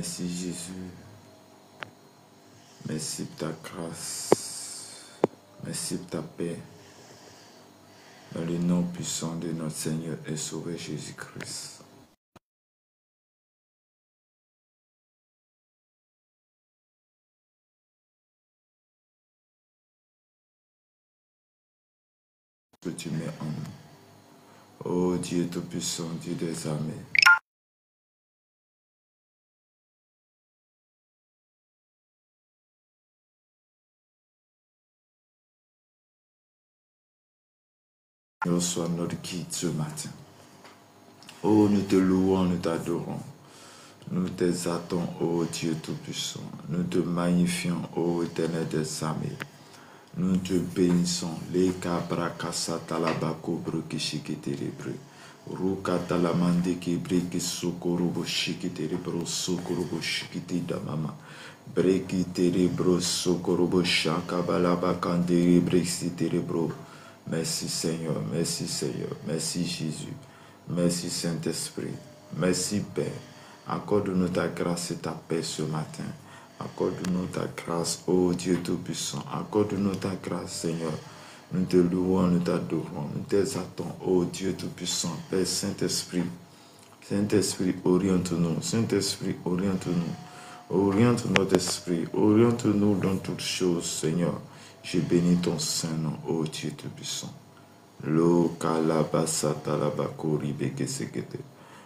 Merci Jésus. Merci pour ta grâce. Merci pour ta paix. Dans le nom puissant de notre Seigneur et Sauveur Jésus-Christ. Que tu mets en nous. Oh Dieu Tout-Puissant, Dieu des armées. Reçois notre guide ce matin. Oh, nous te louons, nous t'adorons. Nous t'exaltons, ô Dieu Tout-Puissant. Nous te magnifions, ô Éternel des armées. Nous te bénissons. Les cabrakassatalabako brokishikiterebre. Rukatalamande kibreki sokorobo shikiterebro sokorobo shikitidamama. Brekiterebro sokorobo shakabalabakandere siterebro. Merci Seigneur, merci Seigneur, merci Jésus, merci Saint-Esprit, merci Père. Accorde-nous ta grâce et ta paix ce matin. Accorde-nous ta grâce, ô Dieu Tout-Puissant. Accorde-nous ta grâce, Seigneur. Nous te louons, nous t'adorons, nous t'exaltons, ô Dieu Tout-Puissant, Père Saint-Esprit. Saint-Esprit, oriente-nous. Saint-Esprit, oriente-nous. Oriente notre esprit, oriente-nous dans toutes choses, Seigneur. Je bénis ton Saint-Nom, ô Dieu Tout-Puissant. Lo kalabasata labakori bekesekete.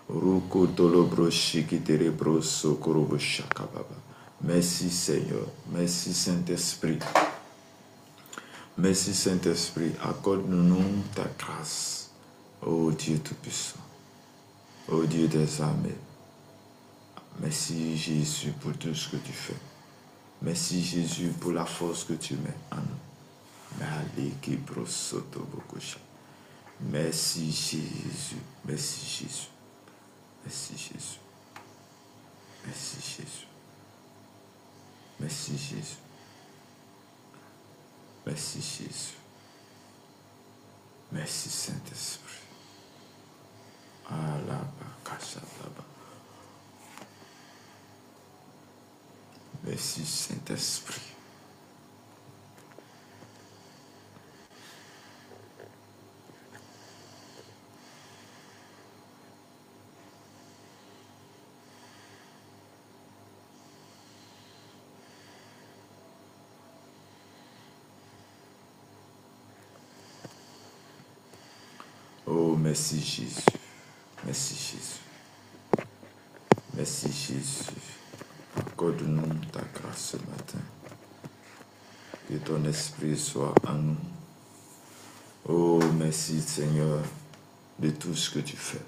Ruko tolobro shikitere bro sokorobo shakababa. Merci Seigneur, merci Saint-Esprit. Merci Saint-Esprit, accorde-nous ta grâce, ô Dieu Tout-Puissant, ô Dieu des armées. Merci Jésus pour tout ce que tu fais. Merci Jésus pour la force que tu mets en nous. Merci Jésus, merci Jésus, merci Jésus, merci Jésus, merci Jésus, merci Jésus, merci Saint-Esprit. Merci Saint-Esprit. Oh, merci Jésus. Merci Jésus. Merci Jésus. Accorde-nous ta grâce ce matin. Que ton esprit soit en nous. Oh, merci Seigneur de tout ce que tu fais.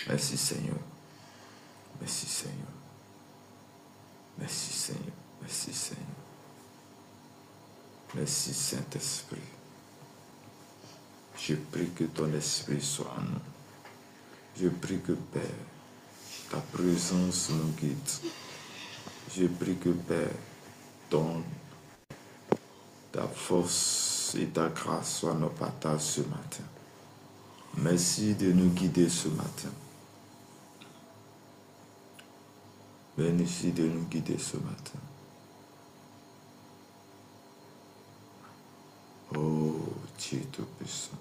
Merci Seigneur. Merci Seigneur. Merci Seigneur. Merci Seigneur. Merci Saint-Esprit. Je prie que ton esprit soit en nous. Je prie que Père, ta présence nous guide. Je prie que Père, ta force et ta grâce soient nos partages ce matin. Merci de nous guider ce matin. Merci de nous guider ce matin. Oh Dieu Tout-Puissant.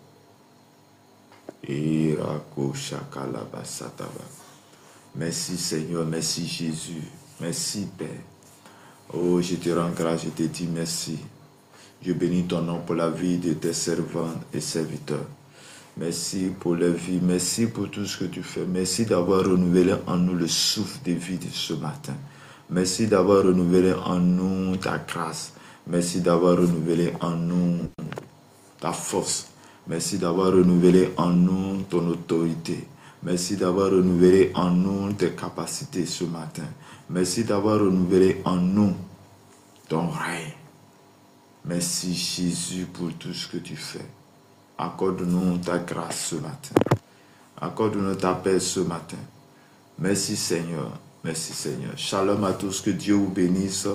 Merci Seigneur, merci Jésus, merci Père. Oh, je te rends grâce, je te dis merci. Je bénis ton nom pour la vie de tes servants et serviteurs. Merci pour leur vie, merci pour tout ce que tu fais. Merci d'avoir renouvelé en nous le souffle de vie de ce matin. Merci d'avoir renouvelé en nous ta grâce. Merci d'avoir renouvelé en nous ta force. Merci d'avoir renouvelé en nous ton autorité. Merci d'avoir renouvelé en nous tes capacités ce matin. Merci d'avoir renouvelé en nous ton règne. Merci Jésus pour tout ce que tu fais. Accorde-nous ta grâce ce matin. Accorde-nous ta paix ce matin. Merci Seigneur. Merci Seigneur. Shalom à tous. Que Dieu vous bénisse.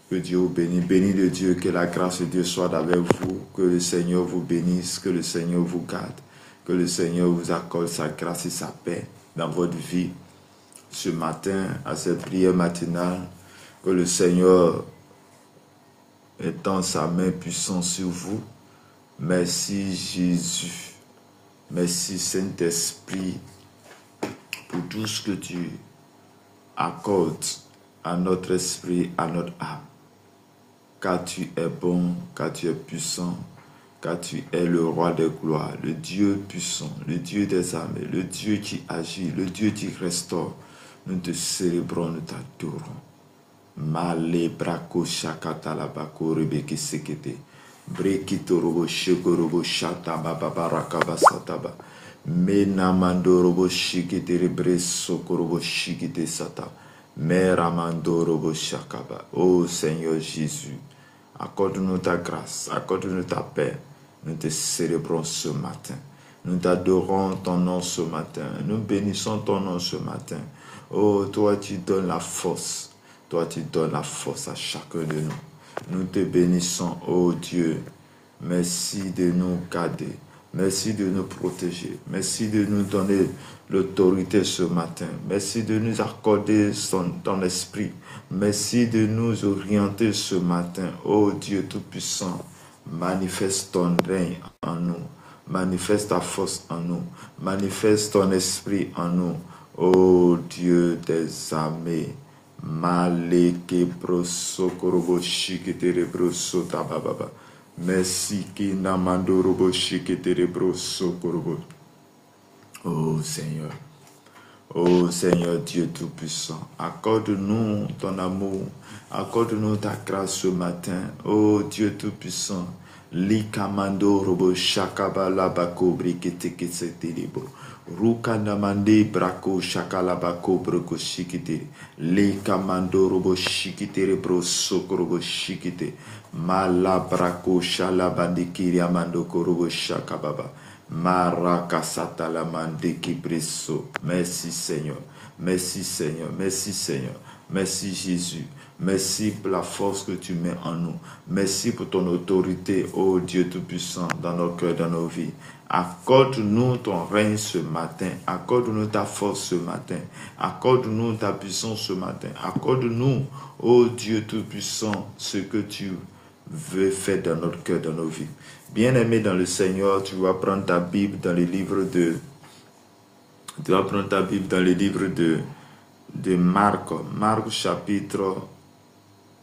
Que Dieu vous bénisse. Béni de Dieu. Que la grâce de Dieu soit avec vous. Que le Seigneur vous bénisse. Que le Seigneur vous garde. Que le Seigneur vous accorde sa grâce et sa paix dans votre vie. ce matin à cette prière matinale, que le Seigneur étend sa main puissante sur vous. Merci Jésus, merci Saint-Esprit pour tout ce que tu accordes à notre esprit, à notre âme. Car tu es bon, car tu es puissant, car tu es le roi des gloires, le Dieu puissant, le Dieu des armées, le Dieu qui agit, le Dieu qui restaure. Nous te célébrons, nous t'adorons. Male brako shakata la bako rebeke sekete. Brekito robo sheko robo shata baba baraka basataba. Mena mando robo shikete rebre soko robo shikete sata. Mera mando robo shakaba. Oh Seigneur Jésus, accorde-nous ta grâce, accorde-nous ta paix. Nous te célébrons ce matin. Nous t'adorons ton nom ce matin. Nous bénissons ton nom ce matin. Oh, toi tu donnes la force. Toi tu donnes la force à chacun de nous. Nous te bénissons, oh Dieu. Merci de nous garder. Merci de nous protéger. Merci de nous donner l'autorité ce matin. Merci de nous accorder ton esprit. Merci de nous orienter ce matin. Oh Dieu Tout-Puissant, manifeste ton règne en nous. Manifeste ta force en nous. Manifeste ton esprit en nous. Oh Dieu des armées. Maleke broso korobo shiketere broso tabababa. Merci ki namando robo shiketere broso korobo. Oh Seigneur. Oh Seigneur Dieu Tout-Puissant, accorde-nous ton amour, accorde-nous ta grâce ce matin. Oh Dieu Tout-Puissant, likamando robo shakabala bako brikete kesetelebo. Rukanamande brako shakalabako broko shikite. Likamando robo shikite rebro soko robo shikite. Mala brako shalabandikiri amando korobo shakababa. Marakasata la mandeki presso. Merci Seigneur. Merci Seigneur. Merci Seigneur. Merci Jésus. Merci pour la force que tu mets en nous. Merci pour ton autorité, ô Dieu Tout-Puissant, dans nos cœurs, dans nos vies. Accorde-nous ton règne ce matin. Accorde-nous ta force ce matin. Accorde-nous ta puissance ce matin. Accorde-nous, ô Dieu Tout-Puissant, ce que tu veux faire dans notre cœur, dans nos vies. Bien-aimé dans le Seigneur, tu vas prendre ta Bible dans les livres de... Tu vas prendre ta Bible dans les livres de Marc. Marc chapitre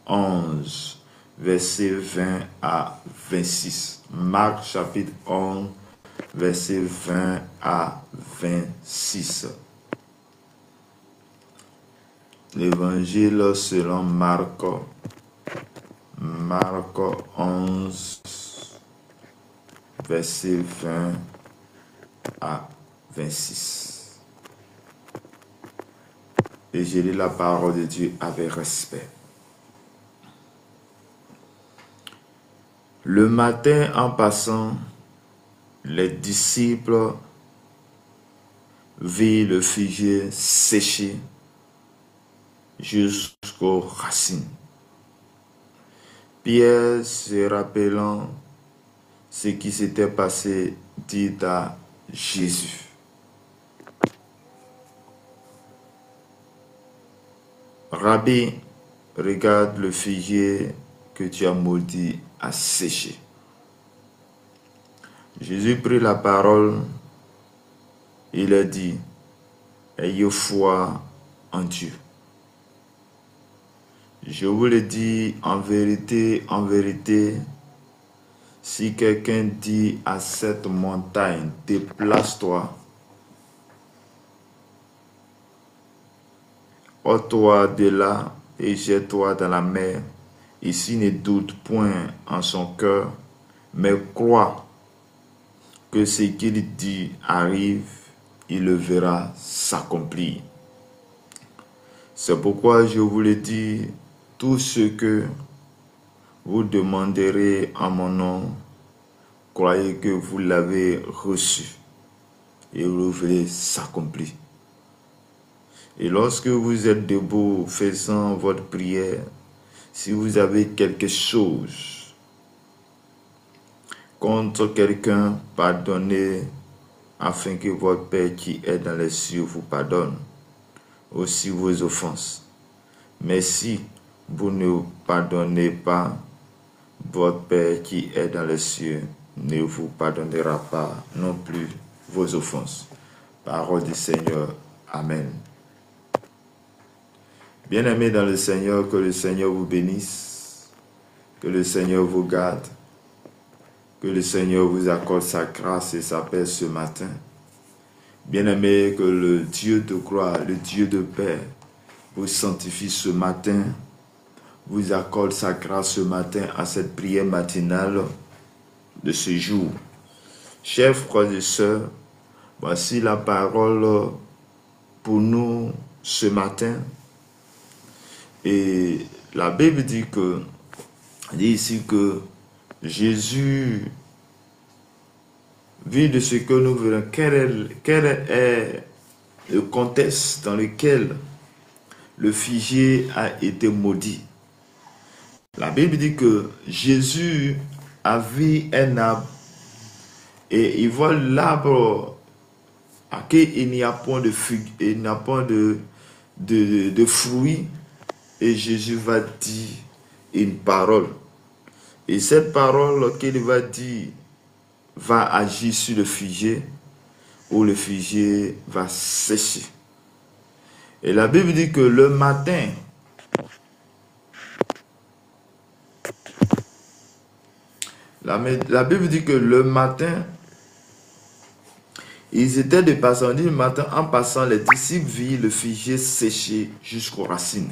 11, verset 20 à 26. Marc chapitre 11, verset 20 à 26. L'évangile selon Marc. Marc 11, verset 20 à 26. Et je lis la parole de Dieu avec respect. Le matin, en passant, les disciples virent le figuier séché jusqu'aux racines. Pierre, se rappelant ce qui s'était passé, dit à Jésus: Rabbi, regarde le figuier que tu as maudit à sécher. Jésus prit la parole, il leur dit: ayez foi en Dieu. Je vous le dis en vérité, si quelqu'un dit à cette montagne, déplace-toi, ôte-toi de là et jette-toi dans la mer, et s'il ne doute point en son cœur, mais croit que ce qu'il dit arrive, il le verra s'accomplir. C'est pourquoi je vous le dis, tout ce que vous demanderez en mon nom, croyez que vous l'avez reçu et vous le verrez s'accomplir. Et lorsque vous êtes debout faisant votre prière, si vous avez quelque chose contre quelqu'un, pardonnez afin que votre Père qui est dans les cieux vous pardonne. aussi vos offenses. Mais si vous ne pardonnez pas, votre Père qui est dans les cieux ne vous pardonnera pas non plus vos offenses. Parole du Seigneur. Amen. Bien-aimés dans le Seigneur, que le Seigneur vous bénisse, que le Seigneur vous garde, que le Seigneur vous accorde sa grâce et sa paix ce matin. Bien-aimés, que le Dieu de gloire, le Dieu de paix, vous sanctifie ce matin, vous accorde sa grâce ce matin à cette prière matinale de ce jour. Chers frères et sœurs, voici la parole pour nous ce matin. Et la Bible dit ici que Jésus, vu de ce que nous verrons, quel est le contexte dans lequel le figuier a été maudit. La Bible dit que Jésus a vu un arbre et il voit l'arbre à qui il n'y a point de figue, il n'y a point de fruits, et Jésus va dire une parole. Et cette parole qu'il va dire va agir sur le figuier, où le figuier va sécher. Et la Bible dit que le matin, la Bible dit que le matin, ils étaient de passant le matin, en passant, les disciples virent le figuier séché jusqu'aux racines.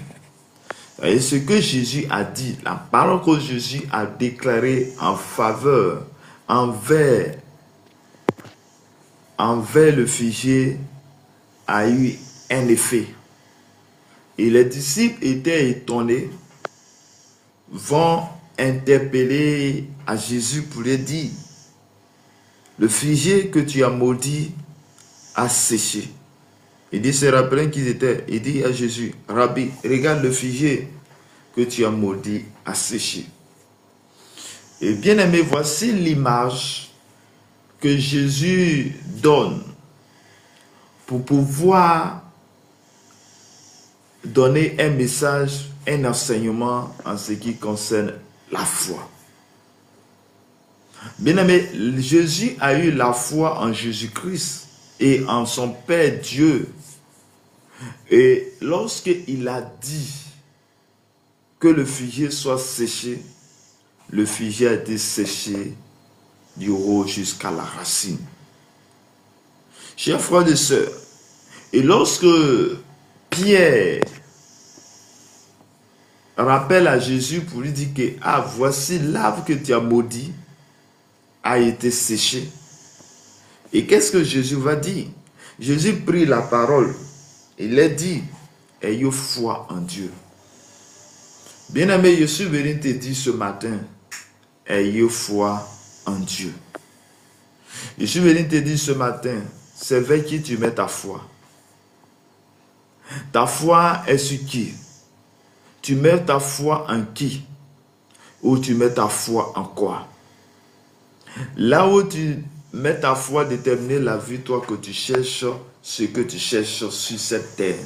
Et ce que Jésus a dit, la parole que Jésus a déclarée en faveur, envers le figuier, a eu un effet. Et les disciples étaient étonnés, vont interpeller à Jésus pour lui dire, le figuier que tu as maudit a séché. Il dit, se rappelez qu'ils étaient, il dit à Jésus, Rabbi, regarde le figuier que tu as maudit a séché. Et bien aimé, voici l'image que Jésus donne pour pouvoir donner un message, un enseignement en ce qui concerne la foi. Bien aimé, Jésus a eu la foi en Jésus-Christ et en son Père Dieu. Et lorsqu'il a dit que le figuier soit séché, le figuier a été séché du haut jusqu'à la racine. Chers frères et sœurs, et lorsque Pierre rappelle à Jésus pour lui dire que voici l'arbre que tu as maudit a été séché. Et qu'est-ce que Jésus va dire? Jésus prit la parole. Il a dit, ayez foi en Dieu. Bien-aimé, je suis venu te dire ce matin, ayez foi en Dieu. Je suis venu te dire ce matin, c'est vers qui tu mets ta foi. Ta foi est sur qui? Tu mets ta foi en qui? Ou tu mets ta foi en quoi? Là où tu mets ta foi, déterminer la victoire que tu cherches, ce que tu cherches sur cette terre.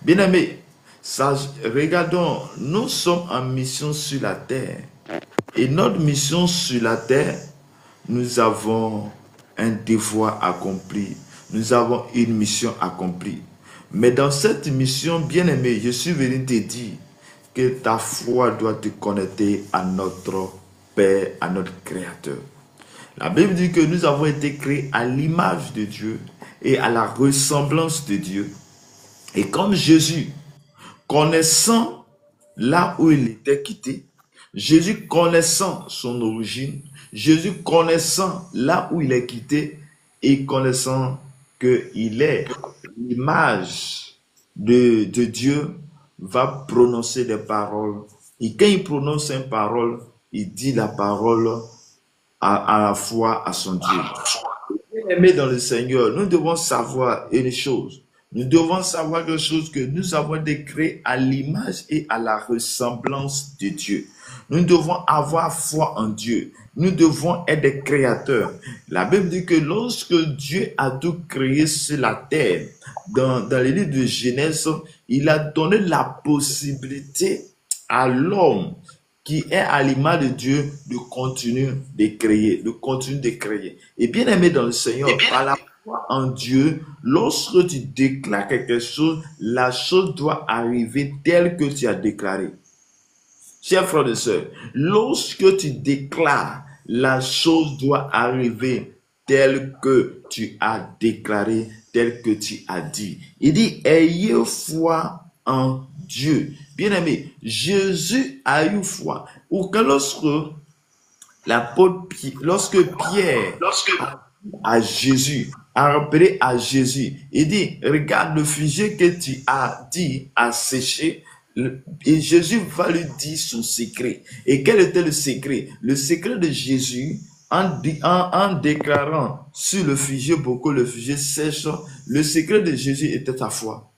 Bien-aimé, regardons, nous sommes en mission sur la terre. Et notre mission sur la terre, nous avons un devoir accompli. Nous avons une mission accomplie. Mais dans cette mission, bien-aimé, je suis venu te dire que ta foi doit te connecter à notre Père, à notre Créateur. La Bible dit que nous avons été créés à l'image de Dieu et à la ressemblance de Dieu. Et comme Jésus, connaissant là où il était quitté, Jésus connaissant son origine, Jésus connaissant là où il est quitté et connaissant qu'il est l'image de Dieu, va prononcer des paroles. Et quand il prononce une parole, il dit la parole à la fois à son Dieu. Bien-aimés dans le Seigneur, nous devons savoir une chose. Nous devons savoir quelque chose, que nous avons été créés à l'image et à la ressemblance de Dieu. Nous devons avoir foi en Dieu. Nous devons être des créateurs. La Bible dit que lorsque Dieu a tout créé sur la terre, dans les livres de Genèse, il a donné la possibilité à l'homme qui est à l'image de Dieu de continuer de créer, Et bien aimé dans le Seigneur, par la foi en Dieu, lorsque tu déclares quelque chose, la chose doit arriver telle que tu as déclaré. Chers frères et sœurs, lorsque tu déclares, la chose doit arriver telle que tu as déclaré, telle que tu as dit. Il dit, ayez foi en Dieu. Bien-aimé, Jésus a eu foi. Ou que lorsque Pierre à Jésus, a rappelé à Jésus, il dit, regarde le figuier que tu as dit à sécher. Et Jésus va lui dire son secret. Et quel était le secret? Le secret de Jésus, en déclarant sur le figuier pour que le figuier sèche, le secret de Jésus était sa foi.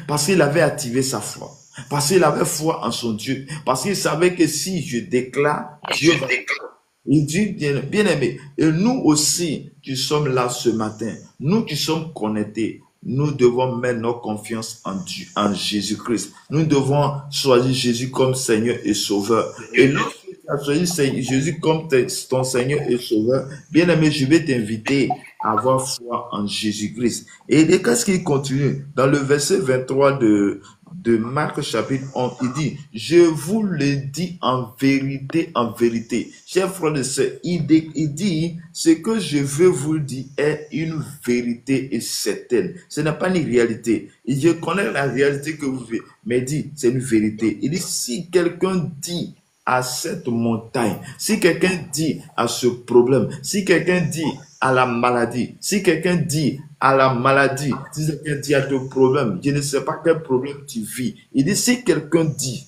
Parce qu'il avait activé sa foi. Parce qu'il avait foi en son Dieu. Parce qu'il savait que si je déclare, Dieu va... Il dit, bien aimé, et nous aussi qui sommes là ce matin, nous qui sommes connectés, nous devons mettre notre confiance en Dieu, en Jésus-Christ. Nous devons choisir Jésus comme Seigneur et Sauveur. Et lorsque tu as choisi Jésus comme ton Seigneur et Sauveur, bien aimé, je vais t'inviter à avoir foi en Jésus-Christ. Et qu'est-ce qu'il continue? Dans le verset 23 de Marc chapitre 11, il dit, je vous le dis en vérité. Chers frères et sœurs, il dit, ce que je veux vous dire est une vérité et certaine. Ce n'est pas une réalité. Je connais la réalité que vous vivez, mais il dit, c'est une vérité. Il dit, si quelqu'un dit à cette montagne, si quelqu'un dit à ce problème, si quelqu'un dit à la maladie, si quelqu'un dit à la maladie, si quelqu'un dit à ton problème, je ne sais pas quel problème tu vis. Il dit, si quelqu'un dit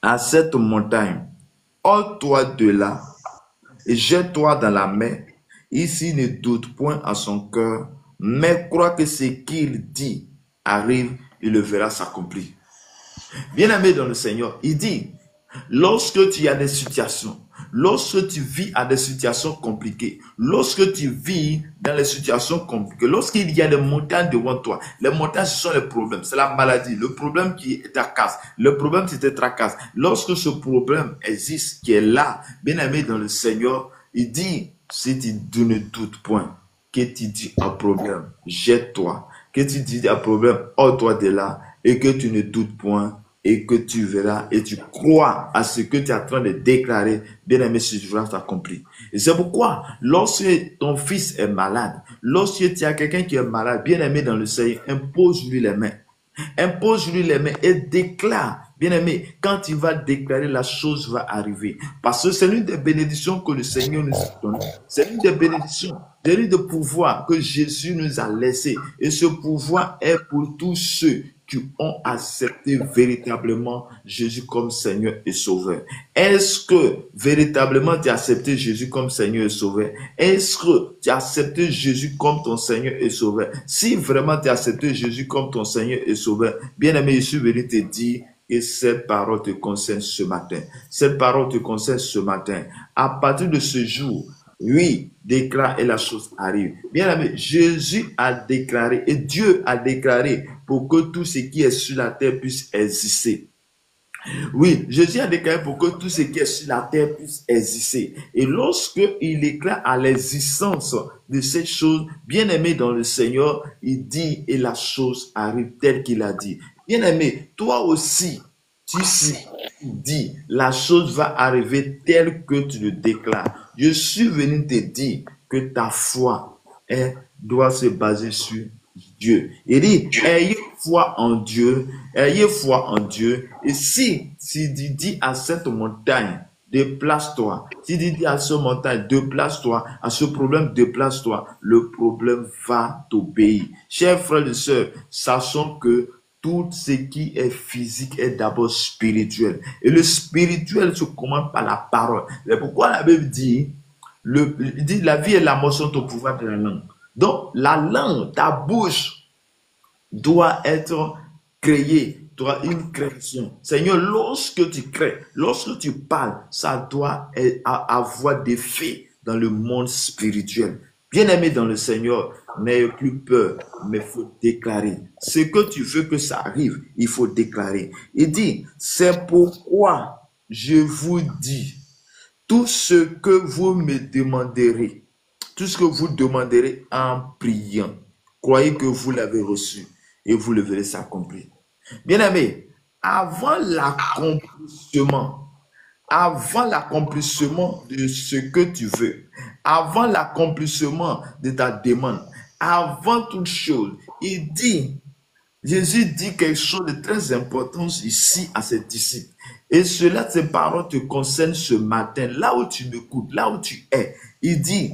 à cette montagne, ôte-toi de là et jette-toi dans la mer, ici ne doute point à son cœur, mais croit que ce qu'il dit arrive, il le verra s'accomplir. Bien-aimé dans le Seigneur, il dit, lorsque tu as des situations, lorsque tu vis à des situations compliquées, lorsque tu vis dans les situations compliquées, lorsqu'il y a des montagnes devant toi, les montagnes, ce sont les problèmes, c'est la maladie, le problème qui tracasse, le problème qui te tracasse. Lorsque ce problème existe, qui est là, bien aimé dans le Seigneur, il dit, si tu ne doutes point, que tu dis un problème, jette-toi, que tu dis un problème, ôte-toi de là, et que tu ne doutes point, et que tu verras et tu crois à ce que tu es en train de déclarer, bien aimé, ce jour-là s'accomplit. Et c'est pourquoi, lorsque ton fils est malade, lorsque tu as quelqu'un qui est malade, bien aimé dans le Seigneur, impose-lui les mains. Impose-lui les mains et déclare. Bien aimé, quand il va déclarer, la chose va arriver. Parce que c'est l'une des bénédictions que le Seigneur nous donne. C'est l'une des bénédictions, c'est l'une des pouvoirs que Jésus nous a laissé. Et ce pouvoir est pour tous ceux qui ont accepté véritablement Jésus comme Seigneur et Sauveur. Est-ce que véritablement tu as accepté Jésus comme Seigneur et Sauveur? Est-ce que tu as accepté Jésus comme ton Seigneur et Sauveur? Si vraiment tu as accepté Jésus comme ton Seigneur et Sauveur, bien aimé, je suis venu te dire que cette parole te concerne ce matin. Cette parole te concerne ce matin. À partir de ce jour, oui, déclare et la chose arrive. Bien aimé, Jésus a déclaré et Dieu a déclaré pour que tout ce qui est sur la terre puisse exister. Oui, Jésus a déclaré pour que tout ce qui est sur la terre puisse exister. Et lorsque il déclare à l'existence de cette chose, bien aimé dans le Seigneur, il dit et la chose arrive telle qu'il a dit. Bien aimé, toi aussi, tu dis, la chose va arriver telle que tu le déclares. Je suis venu te dire que ta foi doit se baser sur Dieu. Il dit, ayez foi en Dieu, ayez foi en Dieu. Et si tu dis à cette montagne, déplace-toi. Si tu dis à cette montagne, déplace-toi, à ce problème, déplace-toi, le problème va t'obéir. Chers frères et sœurs, sachons que tout ce qui est physique est d'abord spirituel. Et le spirituel se commande par la parole. C'est pourquoi la Bible dit, la vie et la mort sont au pouvoir de la langue. Donc, la langue, ta bouche, doit être créée toi une création. Seigneur, lorsque tu crées, lorsque tu parles, ça doit avoir des faits dans le monde spirituel. Bien-aimé dans le Seigneur, n'ayez plus peur, mais il faut déclarer. Ce que tu veux que ça arrive, il faut déclarer. Il dit, c'est pourquoi je vous dis, tout ce que vous me demanderez, tout ce que vous demanderez en priant, croyez que vous l'avez reçu et vous le verrez s'accomplir. Bien-aimé, avant l'accomplissement de ce que tu veux, avant l'accomplissement de ta demande, avant toute chose, Jésus dit quelque chose de très important ici à ses disciples. Et cela, ces paroles te concernent ce matin, là où tu m'écoutes, là où tu es. Il dit,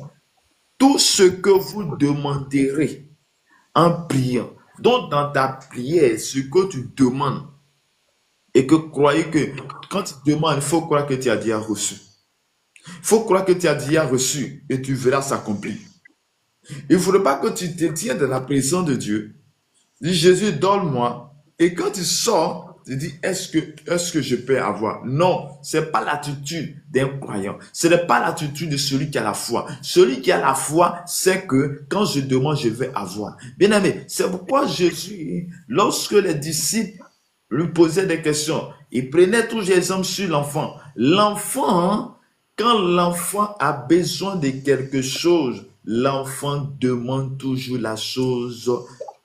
tout ce que vous demanderez en priant, donc dans ta prière, ce que tu demandes, et que croyez que quand tu demandes, il faut croire que tu as déjà reçu. Il faut croire que tu as déjà reçu et tu verras s'accomplir. Il ne faudrait pas que tu te tiennes dans la présence de Dieu. Dis, Jésus, donne-moi. Et quand tu sors, tu dis, est-ce que je peux avoir? Non, ce n'est pas l'attitude d'un croyant. Ce n'est pas l'attitude de celui qui a la foi. Celui qui a la foi, c'est que quand je demande, je vais avoir. Bien aimé, c'est pourquoi Jésus, lorsque les disciples lui posaient des questions, il prenait toujours exemple sur l'enfant. L'enfant, quand l'enfant a besoin de quelque chose, l'enfant demande toujours la chose.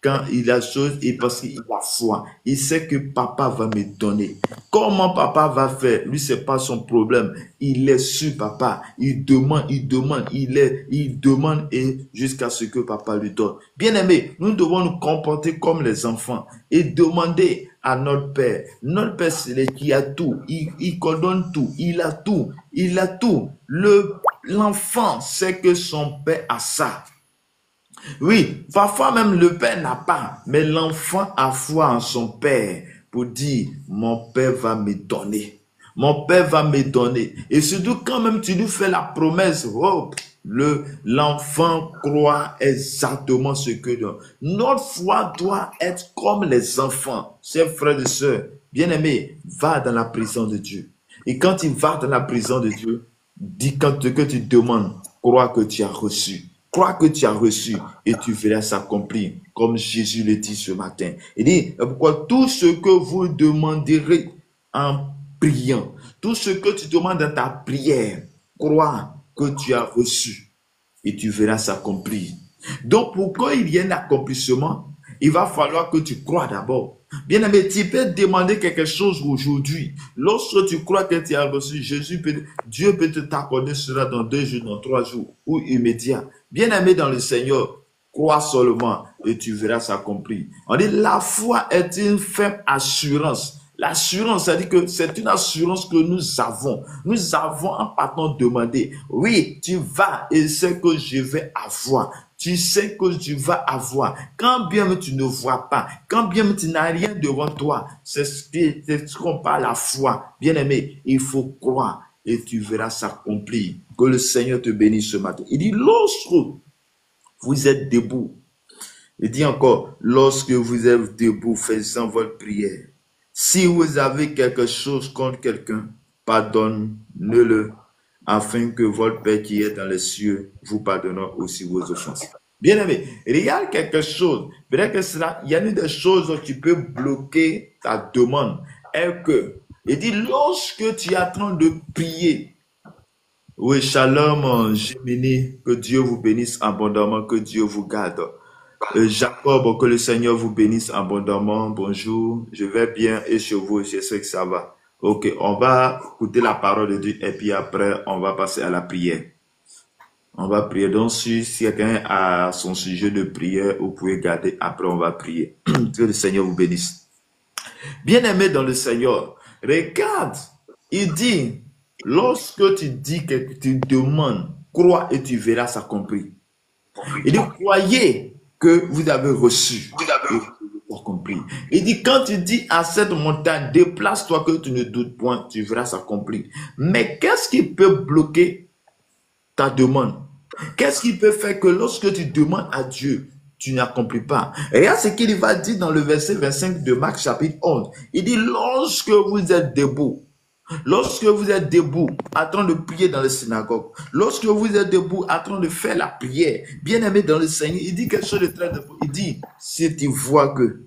Quand il a chose, et parce qu'il a foi, il sait que papa va me donner. Comment papa va faire? Lui, c'est pas son problème. Il est sur papa. Il demande, il demande et jusqu'à ce que papa lui donne. Bien aimé, nous devons nous comporter comme les enfants et demander à notre Père. Notre Père, c'est lui qui a tout. Il coordonne tout. Il a tout. Il a tout. L'enfant sait que son Père a ça. Oui, parfois même le père n'a pas, mais l'enfant a foi en son père pour dire, mon père va me donner. Mon père va me donner. Et surtout quand même tu lui fais la promesse, oh, l'enfant croit exactement ce que donne. Notre foi doit être comme les enfants. Chers frères et sœurs, bien-aimés, va dans la prison de Dieu. Et quand tu vas dans la prison de Dieu, dis quand que tu demandes, crois que tu as reçu. Crois que tu as reçu et tu verras s'accomplir, comme Jésus le dit ce matin. Il dit, pourquoi tout ce que vous demanderez en priant, tout ce que tu demandes dans ta prière, crois que tu as reçu et tu verras s'accomplir. Donc, pour qu'il y ait un accomplissement, il va falloir que tu crois d'abord. Bien aimé, tu peux demander quelque chose aujourd'hui. Lorsque tu crois que tu as reçu, Dieu peut t'accorder cela dans 2 jours, dans 3 jours ou immédiat. Bien aimé dans le Seigneur, crois seulement et tu verras s'accomplir. On dit la foi est une ferme assurance. L'assurance, ça dit que c'est une assurance que nous avons. Nous avons en partant demander. Oui, tu vas et c'est que je vais avoir. Tu sais que tu vas avoir. Quand bien même tu ne vois pas, quand bien même tu n'as rien devant toi, c'est ce qu'on parle la foi. Bien aimé, il faut croire et tu verras s'accomplir. Que le Seigneur te bénisse ce matin. Il dit, lorsque vous êtes debout, il dit encore, lorsque vous êtes debout, faisant votre prière, si vous avez quelque chose contre quelqu'un, pardonnez-le, afin que votre Père qui est dans les cieux vous pardonne aussi vos offenses. Bien aimé, il y a quelque chose, peut-être que cela, il y a une des choses qui peut bloquer ta demande, est que, il dit, lorsque tu es en train de prier, oui, shalom, Géminis, que Dieu vous bénisse abondamment, que Dieu vous garde. Jacob, que le Seigneur vous bénisse abondamment. Bonjour, je vais bien et chez vous, je sais que ça va. Ok, on va écouter la parole de Dieu et puis après, on va passer à la prière. On va prier. Donc, si quelqu'un a son sujet de prière, vous pouvez garder. Après, on va prier. Que le Seigneur vous bénisse. Bien-aimé dans le Seigneur, regarde, il dit, lorsque tu dis que tu demandes, crois et tu verras s'accomplir. Il dit, croyez que vous avez reçu. Il dit, quand tu dis à cette montagne, déplace-toi que tu ne doutes point, tu verras s'accomplir. Mais qu'est-ce qui peut bloquer ta demande? Qu'est-ce qui peut faire que lorsque tu demandes à Dieu, tu n'accomplis pas. Et regarde ce qu'il va dire dans le verset 25 de Marc chapitre 11. Il dit, lorsque vous êtes debout, en train de prier dans la synagogue, lorsque vous êtes debout en train de faire la prière, bien aimé dans le Seigneur, il dit quelque chose de très important. Il dit, si tu vois que,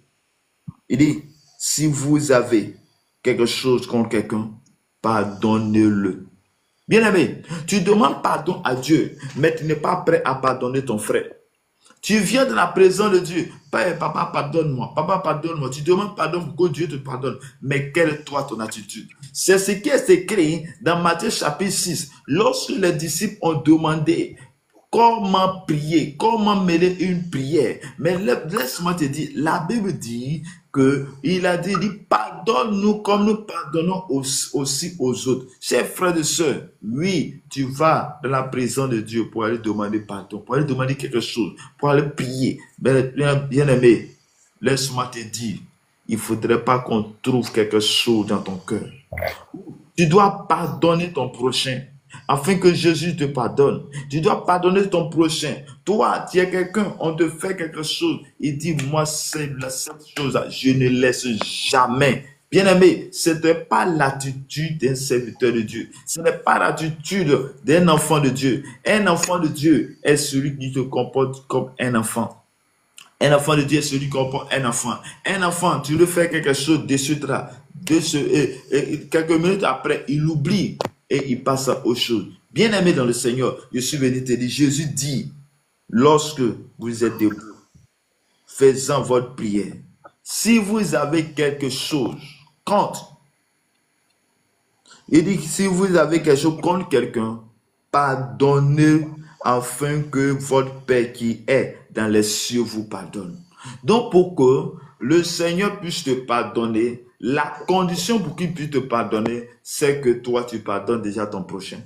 il dit, si vous avez quelque chose contre quelqu'un, pardonnez-le. Bien aimé, tu demandes pardon à Dieu, mais tu n'es pas prêt à pardonner ton frère. Tu viens de la présence de Dieu. Papa, pardonne-moi. Papa, pardonne-moi. Tu demandes pardon pour que Dieu te pardonne. Mais quelle est toi ton attitude? C'est ce qui est écrit dans Matthieu chapitre 6. Lorsque les disciples ont demandé comment prier, comment mêler une prière. Mais laisse-moi te dire, la Bible dit que il a dit pardonne-nous comme nous pardonnons aussi aux autres. Chers frères et sœurs, oui, tu vas dans la présence de Dieu pour aller demander pardon, pour aller demander quelque chose, pour aller prier. Mais bien aimé, laisse-moi te dire, il ne faudrait pas qu'on trouve quelque chose dans ton cœur. Tu dois pardonner ton prochain afin que Jésus te pardonne. Tu dois pardonner ton prochain. Toi, tu es quelqu'un, on te fait quelque chose. Il dit, moi, c'est cette chose-là, je ne laisse jamais. Bien-aimé, ce n'est pas l'attitude d'un serviteur de Dieu. Ce n'est pas l'attitude d'un enfant de Dieu. Un enfant de Dieu est celui qui te comporte comme un enfant. Un enfant de Dieu est celui qui comporte un enfant. Un enfant, tu lui fais quelque chose de suite là. Quelques minutes après, il oublie et il passe à autre chose. Bien-aimé dans le Seigneur, je suis venu te dire, Jésus dit, lorsque vous êtes debout, faisant votre prière, si vous avez quelque chose contre, il dit, si vous avez quelque chose contre quelqu'un, pardonnez afin que votre Père qui est dans les cieux vous pardonne. Donc, pour que le Seigneur puisse te pardonner, la condition pour qu'il puisse te pardonner, c'est que toi, tu pardonnes déjà ton prochain.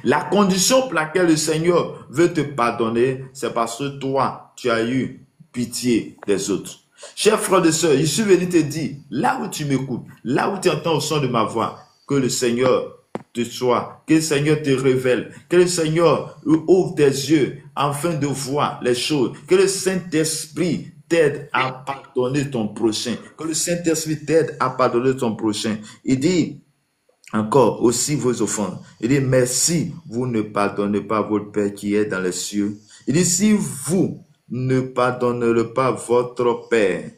La condition pour laquelle le Seigneur veut te pardonner, c'est parce que toi, tu as eu pitié des autres. Chers frères et sœurs, je suis venu te dire, là où tu m'écoutes, là où tu entends au son de ma voix, que le Seigneur te soit, que le Seigneur te révèle, que le Seigneur ouvre tes yeux afin de voir les choses, que le Saint-Esprit t'aide à pardonner ton prochain, que le Saint-Esprit t'aide à pardonner ton prochain. Il dit encore aussi vos offenses. Il dit, mais si vous ne pardonnez pas votre Père qui est dans les cieux, il dit, si vous ne pardonnerez pas votre Père,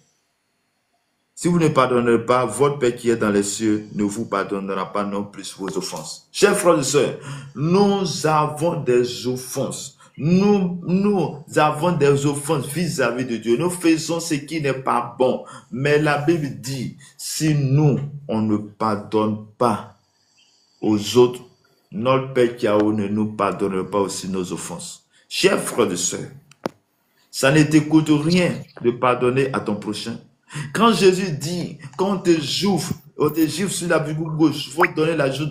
si vous ne pardonnerez pas, votre Père qui est dans les cieux ne vous pardonnera pas non plus vos offenses. Chers frères et sœurs, nous avons des offenses. Nous avons des offenses vis-à-vis de Dieu. Nous faisons ce qui n'est pas bon. Mais la Bible dit, si nous, on ne pardonne pas aux autres, notre Père qui est en haut ne nous pardonnera pas aussi nos offenses. Chers frères et sœurs, ça ne te coûte rien de pardonner à ton prochain. Quand Jésus dit qu'on te gifle sur la joue gauche, il faut donner la joue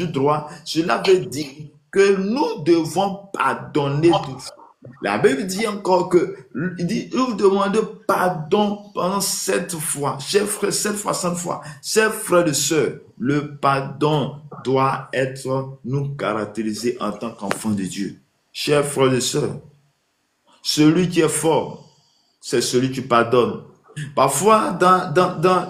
droite, cela veut dire que nous devons pardonner tous. La Bible dit encore que, il dit, vous demandez pardon pendant 7 fois. Chers frères, 7 fois, 100 fois. Chers frères et sœurs, le pardon doit être nous caractériser en tant qu'enfants de Dieu. Chers frères et sœurs, celui qui est fort, c'est celui qui pardonne. Parfois, dans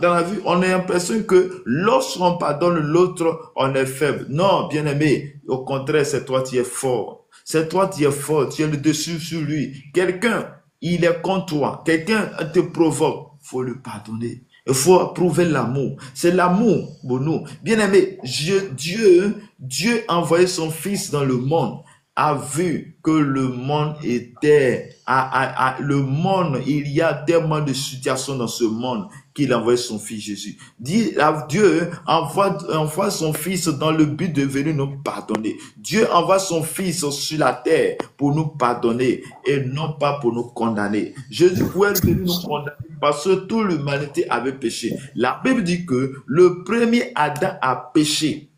la vie, on a l'impression que lorsqu'on pardonne l'autre, on est faible. Non, bien-aimé, au contraire, c'est toi qui es fort. C'est toi qui es fort, tu es le dessus sur lui. Quelqu'un, il est contre toi. Quelqu'un te provoque, il faut le pardonner. Il faut prouver l'amour. C'est l'amour pour nous. Bien-aimé, Dieu a envoyé son Fils dans le monde, a vu que le monde était, le monde, il y a tellement de situations dans ce monde qu'il a envoyé son Fils Jésus. Dieu envoie son Fils dans le but de venir nous pardonner. Dieu envoie son Fils sur la terre pour nous pardonner et non pas pour nous condamner. Jésus pouvait venir nous condamner parce que toute l'humanité avait péché. La Bible dit que le premier Adam a péché.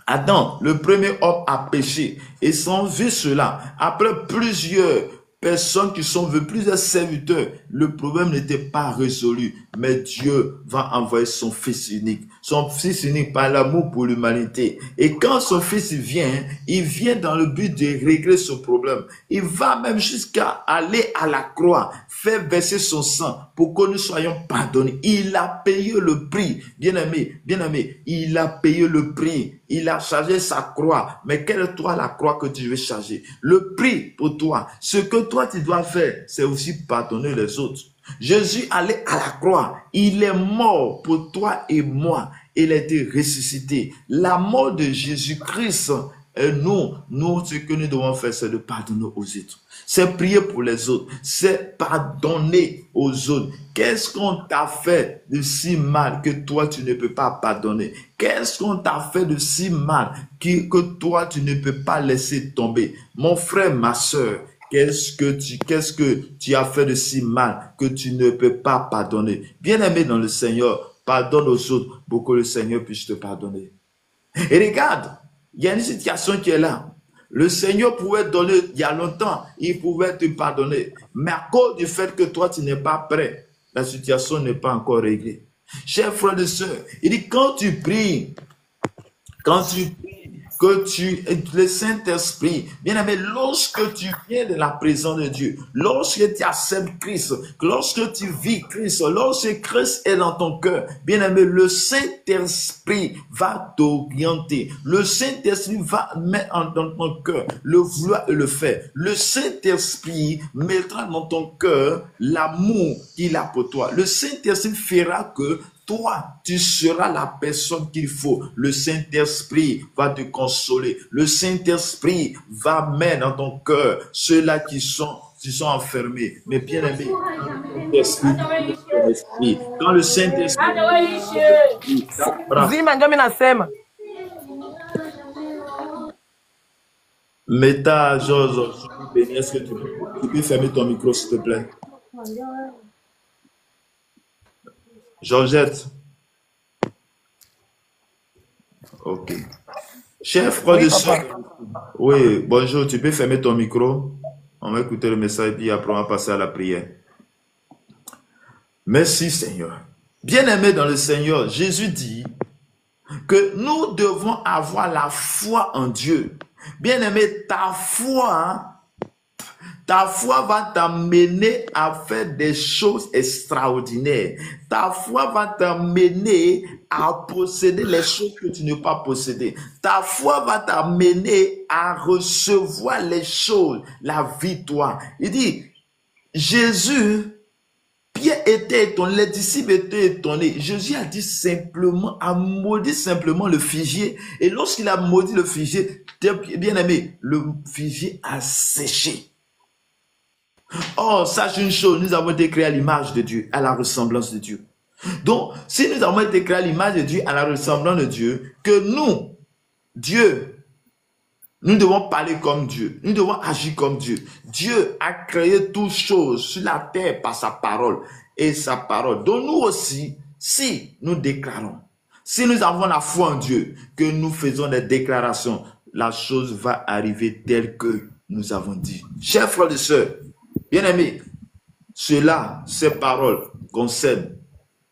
Adam, le premier homme, a péché. Et sans vu cela, après plusieurs personnes qui sont venues, plusieurs serviteurs, le problème n'était pas résolu. Mais Dieu va envoyer son Fils unique. Son Fils unique par l'amour pour l'humanité. Et quand son Fils il vient dans le but de régler ce problème. Il va même jusqu'à aller à la croix, faire verser son sang pour que nous soyons pardonnés. Il a payé le prix. Bien-aimé, il a payé le prix. Il a chargé sa croix. Mais quelle est toi la croix que tu veux charger? Le prix pour toi. Ce que toi tu dois faire, c'est aussi pardonner les autres. Jésus allait à la croix. Il est mort pour toi et moi. Il a été ressuscité. La mort de Jésus-Christ, et nous, ce que nous devons faire, c'est de pardonner aux autres. C'est prier pour les autres. C'est pardonner aux autres. Qu'est-ce qu'on t'a fait de si mal que toi, tu ne peux pas pardonner? Qu'est-ce qu'on t'a fait de si mal que toi, tu ne peux pas laisser tomber? Mon frère, ma soeur, qu'est-ce que tu as fait de si mal que tu ne peux pas pardonner? Bien-aimé dans le Seigneur, pardonne aux autres pour que le Seigneur puisse te pardonner. Et regarde, il y a une situation qui est là. Le Seigneur pouvait donner, il y a longtemps, il pouvait te pardonner. Mais à cause du fait que toi, tu n'es pas prêt, la situation n'est pas encore réglée. Chers frères et sœurs, il dit quand tu pries, que le Saint-Esprit, bien aimé, lorsque tu viens de la présence de Dieu, lorsque tu acceptes Christ, lorsque tu vis Christ, lorsque Christ est dans ton cœur, bien aimé, le Saint-Esprit va t'orienter. Le Saint-Esprit va mettre dans ton cœur le vouloir et le faire. Le Saint-Esprit mettra dans ton cœur l'amour qu'il a pour toi. Le Saint-Esprit fera que toi, tu seras la personne qu'il faut. Le Saint-Esprit va te consoler. Le Saint-Esprit va mettre dans ton cœur ceux-là qui sont enfermés. Mais bien aimé, quand le Saint-Esprit, Meta, Georges, est-ce que tu peux fermer ton micro, s'il te plaît? Georgette. Ok. Chers frères et sœurs. Oui, bonjour, tu peux fermer ton micro? On va écouter le message et puis après on va passer à la prière. Merci Seigneur. Bien-aimé dans le Seigneur, Jésus dit que nous devons avoir la foi en Dieu. Bien-aimé, ta foi va t'amener à faire des choses extraordinaires. Ta foi va t'amener à posséder les choses que tu n'as pas possédées. Ta foi va t'amener à recevoir les choses, la victoire. Il dit, Jésus, Pierre était étonné, les disciples étaient étonnés. Jésus a dit simplement, a maudit simplement le figuier. Et lorsqu'il a maudit le figuier, bien aimé, le figuier a séché. Oh, sache une chose, nous avons été créés à l'image de Dieu, à la ressemblance de Dieu. Donc, si nous avons été créés à l'image de Dieu, à la ressemblance de Dieu, que nous, Dieu, nous devons parler comme Dieu, nous devons agir comme Dieu. Dieu a créé toutes choses sur la terre par sa parole et sa parole. Donc nous aussi, si nous déclarons, si nous avons la foi en Dieu, que nous faisons des déclarations, la chose va arriver telle que nous avons dit. Chers frères et sœurs, bien-aimés, ces paroles concernent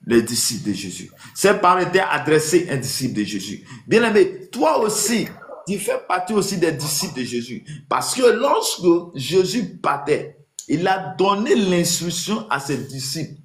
les disciples de Jésus. Ces paroles étaient adressées à un disciple de Jésus. Bien-aimé, toi aussi, tu fais partie aussi des disciples de Jésus. Parce que lorsque Jésus partait, il a donné l'instruction à ses disciples.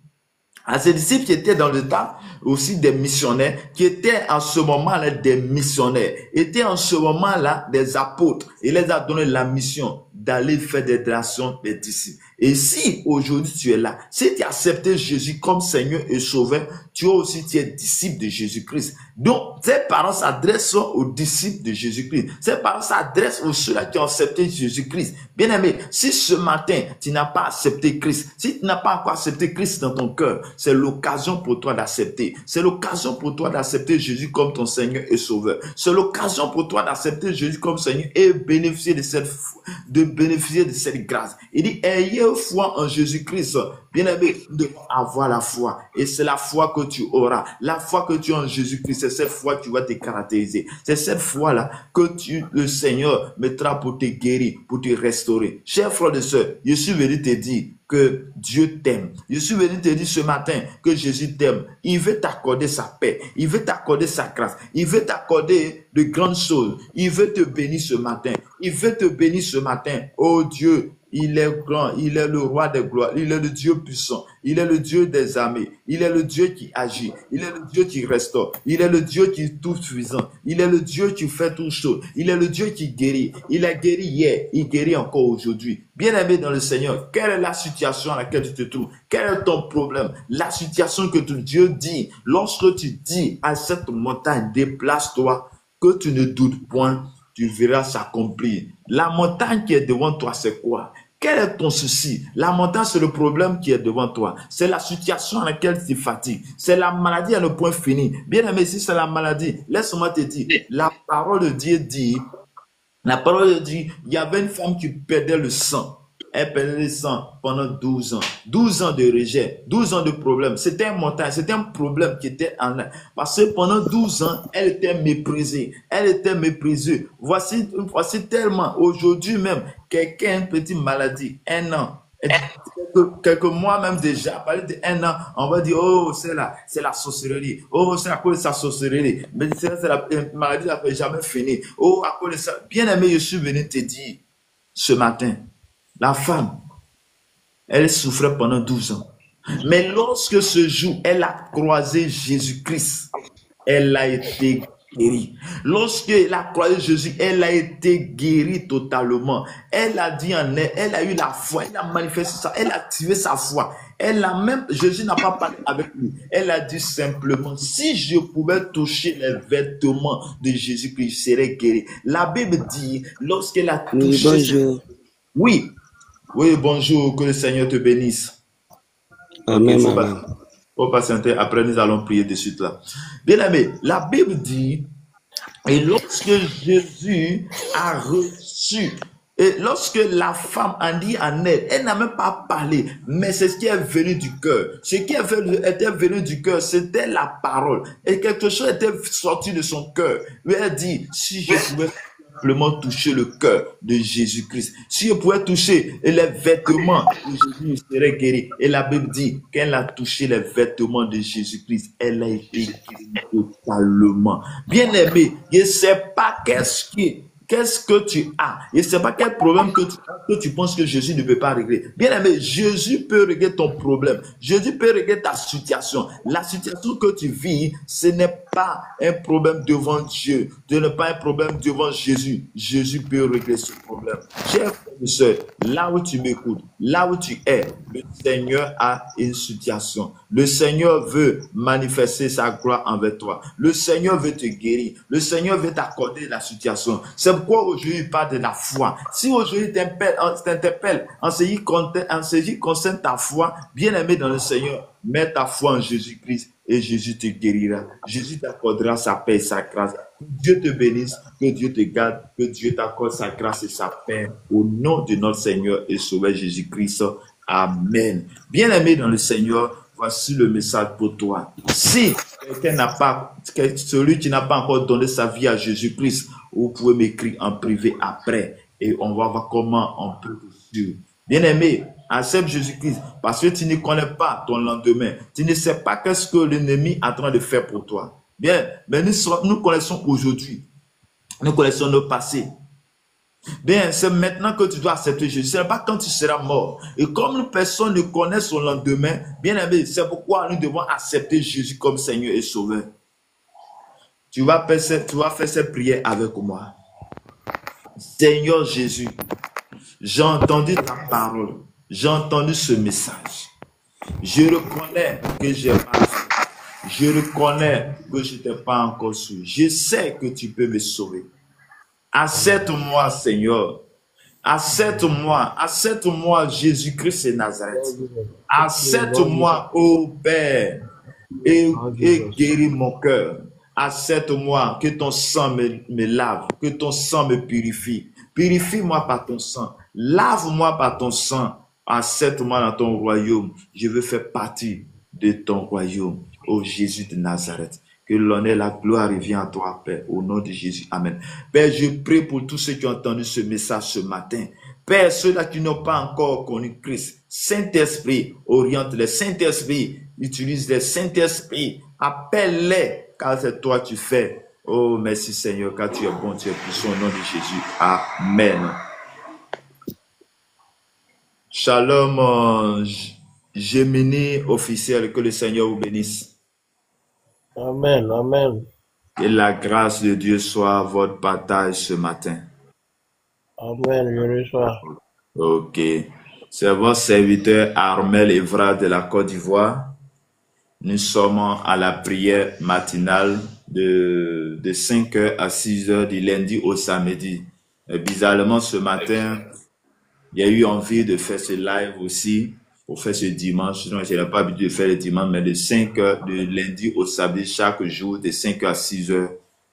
À ses disciples qui étaient dans le temps aussi des missionnaires, qui étaient en ce moment-là des missionnaires, étaient en ce moment-là des apôtres. Il les a donné la mission d'aller faire des relations des disciples. Et si aujourd'hui tu es là, si tu as accepté Jésus comme Seigneur et Sauveur, tu es disciple de Jésus-Christ. Donc, ces paroles s'adressent aux disciples de Jésus-Christ. Ces paroles s'adressent aux ceux-là qui ont accepté Jésus-Christ. Bien-aimé, si ce matin, tu n'as pas accepté Christ, si tu n'as pas encore accepté Christ dans ton cœur, c'est l'occasion pour toi d'accepter. C'est l'occasion pour toi d'accepter Jésus comme ton Seigneur et Sauveur. C'est l'occasion pour toi d'accepter Jésus comme Seigneur et bénéficier de cette grâce. Il dit, ayez foi en Jésus-Christ. Bien-aimé, nous devons avoir la foi. Et c'est la foi que tu auras. La foi que tu as en Jésus-Christ, c'est cette foi que tu vas te caractériser. C'est cette foi-là que le Seigneur mettra pour te guérir, pour te restaurer. Chers frères et sœurs, je suis venu te dire que Dieu t'aime. Je suis venu te dire ce matin que Jésus t'aime. Il veut t'accorder sa paix. Il veut t'accorder sa grâce. Il veut t'accorder de grandes choses. Il veut te bénir ce matin. Il veut te bénir ce matin. Oh Dieu, il est grand, il est le roi des gloires, il est le Dieu puissant, il est le Dieu des armées, il est le Dieu qui agit, il est le Dieu qui restaure, il est le Dieu qui est tout suffisant, il est le Dieu qui fait toutes choses, il est le Dieu qui guérit, il a guéri hier, il guérit encore aujourd'hui. Bien-aimé dans le Seigneur, quelle est la situation à laquelle tu te trouves? Quel est ton problème? La situation que Dieu dit, lorsque tu dis à cette montagne, déplace-toi, que tu ne doutes point, tu verras s'accomplir. La montagne qui est devant toi, c'est quoi? Quel est ton souci? La montagne, c'est le problème qui est devant toi. C'est la situation à laquelle tu fatigues. C'est la maladie à ne point fini. Bien aimé, si c'est la maladie, laisse-moi te dire, la parole de Dieu dit, il y avait une femme qui perdait le sang. Elle perdait le sang pendant 12 ans. 12 ans de rejet, 12 ans de problème. C'était un montagne, c'était un problème qui était en elle. Parce que pendant 12 ans, elle était méprisée. Elle était méprisée. Voici tellement, aujourd'hui même, quelqu'un a une petite maladie, un an. Quelques mois même déjà, à partir d'un an, on va dire, oh, c'est la sorcellerie. Oh, c'est à cause de sa sorcellerie. Mais c'est la maladie n'a jamais fini. Oh, à cause de ça. Bien aimé, je suis venu te dire ce matin, la femme, elle souffrait pendant 12 ans. Mais lorsque ce jour, elle a croisé Jésus-Christ, elle a été guérie. Lorsqu'elle a croisé Jésus, elle a été guérie totalement. Elle a dit en elle, elle a eu la foi, elle a manifesté ça, elle a activé sa foi. Jésus n'a pas parlé avec lui. Elle a dit simplement, si je pouvais toucher les vêtements de Jésus-Christ, je serais guéri. La Bible dit, lorsqu'elle a touché... Oui, bonjour. Oui, bonjour, que le Seigneur te bénisse. Amen, Okay, amen. Faut patienter, après nous allons prier de suite là. Bien aimé, la Bible dit, et lorsque Jésus a reçu, et lorsque la femme a dit en elle, elle n'a même pas parlé, mais c'est ce qui est venu du cœur. Ce qui était venu du cœur, c'était la parole. Et quelque chose était sorti de son cœur. Elle dit, si je pouvais simplement toucher le cœur de Jésus-Christ. Si je pouvais toucher les vêtements de Jésus, je serais guéri. Et la Bible dit qu'elle a touché les vêtements de Jésus-Christ. Elle a été guérie totalement. Bien aimé, je ne sais pas qu'est-ce que tu as. Je ne sais pas quel problème que tu penses que Jésus ne peut pas régler. Bien aimé, Jésus peut régler ton problème. Jésus peut régler ta situation. La situation que tu vis, ce n'est pas un problème devant Dieu. Ce n'est pas un problème devant Jésus. Jésus peut régler ce problème. Chers frères et sœurs, là où tu m'écoutes, là où tu es, le Seigneur a une situation. Le Seigneur veut manifester sa gloire envers toi. Le Seigneur veut te guérir. Le Seigneur veut t'accorder la situation. C'est pourquoi aujourd'hui il parle de la foi. Si aujourd'hui t'interpelle en ce qui concerne ta foi, bien aimé dans le Seigneur, mets ta foi en Jésus-Christ et Jésus te guérira. Jésus t'accordera sa paix et sa grâce. Que Dieu te bénisse, que Dieu te garde, que Dieu t'accorde sa grâce et sa paix au nom de notre Seigneur et Sauveur Jésus-Christ. Amen. Bien aimé dans le Seigneur, voici le message pour toi. Si quelqu'un n'a pas, celui qui n'a pas encore donné sa vie à Jésus-Christ, vous pouvez m'écrire en privé après et on va voir comment on peut te suivre. Bien aimé, accepte Jésus-Christ parce que tu ne connais pas ton lendemain. Tu ne sais pas qu'est-ce que l'ennemi est en train de faire pour toi. Bien, mais nous connaissons aujourd'hui. Nous connaissons nos passés. Bien, c'est maintenant que tu dois accepter Jésus. Ce n'est pas quand tu seras mort. Et comme personne ne connaît son lendemain, bien aimé, c'est pourquoi nous devons accepter Jésus comme Seigneur et Sauveur. Tu vas faire cette prière avec moi. Seigneur Jésus, j'ai entendu ta parole. J'ai entendu ce message. Je reconnais que j'ai mal fait. Je reconnais que je n'étais pas encore su. Je sais que tu peux me sauver. Accepte-moi, Seigneur. Accepte-moi, Jésus-Christ et Nazareth. Accepte-moi, ô Père, et guéris mon cœur. Accepte-moi, que ton sang me lave, que ton sang me purifie. Purifie-moi par ton sang. Lave-moi par ton sang. Accepte-moi dans ton royaume. Je veux faire partie de ton royaume. ô Jésus de Nazareth. Que l'honneur et la gloire reviennent à toi, Père, au nom de Jésus. Amen. Père, je prie pour tous ceux qui ont entendu ce message ce matin. Père, ceux-là qui n'ont pas encore connu Christ, Saint-Esprit, oriente-les. Saint-Esprit, utilise-les. Saint-Esprit, appelle-les, car c'est toi qui fais. Oh, merci Seigneur, car tu es bon, tu es puissant au nom de Jésus. Amen. Shalom, Gémini officiel, que le Seigneur vous bénisse. Amen, amen. Que la grâce de Dieu soit votre partage ce matin. Amen, je reçois. Ok. C'est votre serviteur Armel Evra de la Côte d'Ivoire. Nous sommes à la prière matinale de 5h à 6h du lundi au samedi. Et bizarrement, ce matin, il y a eu envie de faire ce live aussi, pour faire ce dimanche. Sinon, je n'ai pas l'habitude de faire le dimanche, mais de 5h, de lundi au samedi, chaque jour, de 5h à 6h,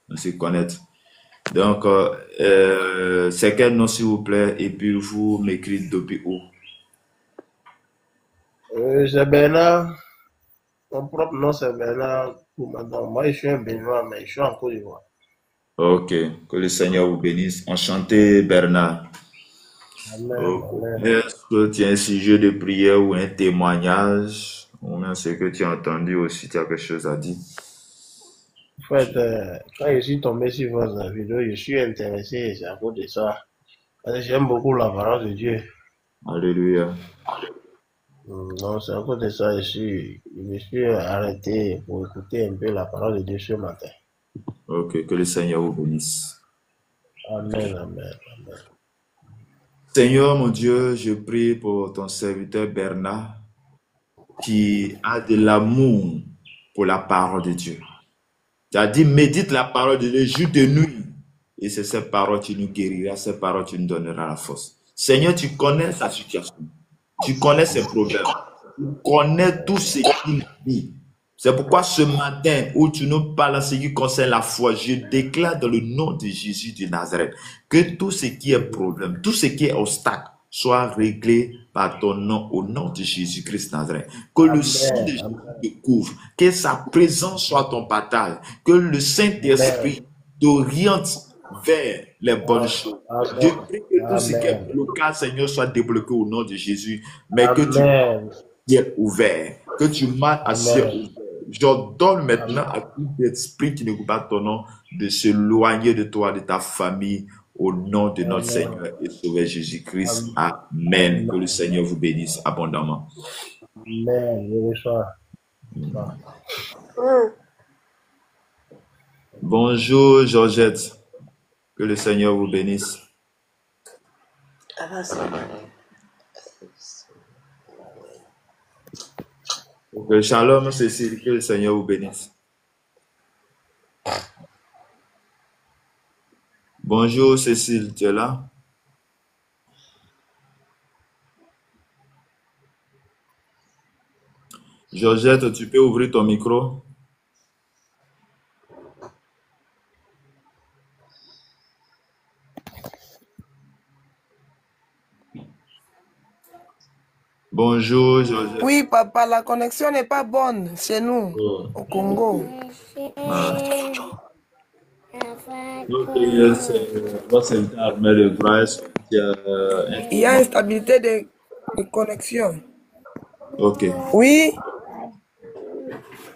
on se connecte. Donc, c'est quel nom, s'il vous plaît, et puis vous m'écrivez depuis où? C'est Bernard. Mon propre nom, c'est Bernard. Moi, je suis un Béninois, mais je suis en Côte d'Ivoire. Ok, que le Seigneur vous bénisse. Enchanté, Bernard. Amen, amen. Est-ce que tu as un sujet de prière ou un témoignage, ou même ce que tu as entendu aussi, tu as quelque chose à dire? En fait, quand je suis tombé sur votre vidéo, je suis intéressé, et c'est à cause de ça. Parce que j'aime beaucoup la parole de Dieu. Alléluia. Donc, c'est à cause de ça, je me suis arrêté pour écouter un peu la parole de Dieu ce matin. Ok, que le Seigneur vous bénisse. Amen, amen, amen. Seigneur mon Dieu, je prie pour ton serviteur Bernard qui a de l'amour pour la parole de Dieu. Tu as dit, médite la parole de Dieu jour et nuit. Et c'est cette parole qui nous guérira, cette parole qui nous donnera la force. Seigneur, tu connais sa situation. Tu connais ses problèmes. Tu connais tout ce qu'il vit. C'est pourquoi ce matin où tu nous parles en ce qui concerne la foi, je déclare dans le nom de Jésus de Nazareth que tout ce qui est problème, tout ce qui est obstacle soit réglé par ton nom, au nom de Jésus-Christ de Nazareth. Que le sang de Jésus te couvre, que sa présence soit ton partage, que le Saint-Esprit t'oriente vers les bonnes choses. Je prie que tout ce qui est blocage, Seigneur, soit débloqué au nom de Jésus, mais que tu Amen. ciel ouvert, que tu marches à ciel ouvert. J'ordonne maintenant à tout esprit qui ne goûte pas ton nom de s'éloigner de toi, de ta famille, au nom de notre Seigneur et Sauveur Jésus-Christ. Amen. Que le Seigneur vous bénisse abondamment. Amen. Je reçois. Bonjour Georgette. Que le Seigneur vous bénisse. Shalom Cécile, que le Seigneur vous bénisse. Bonjour Cécile, tu es là? Georgette, tu peux ouvrir ton micro? Bonjour Georgette. Oui, papa, la connexion n'est pas bonne chez nous, au Congo. Il y a instabilité de connexion. Ok. Oui.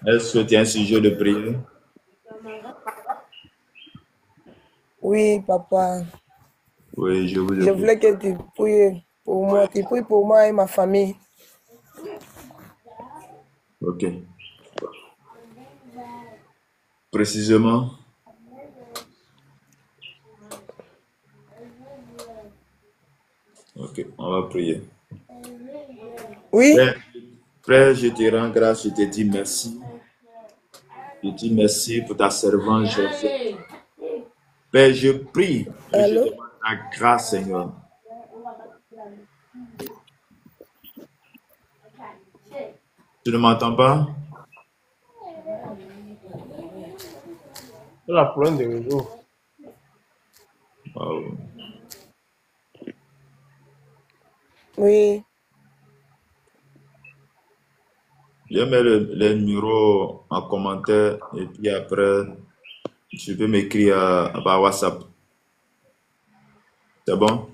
Est-ce que tu as un sujet de prière? Oui, papa. Oui, je vous Je écoute. voulais que tu pries pour moi. Tu pries pour moi et ma famille. Ok. Précisément? Ok, on va prier. Oui. Frère, je te rends grâce, je te dis merci. Je te dis merci pour ta servante, Joseph. Père, je prie et je demande ta grâce, Seigneur. Tu ne m'entends pas? C'est la problème de réseau. Wow. Oui. Je mets les numéros en commentaire et puis après, tu peux m'écrire par WhatsApp. C'est bon?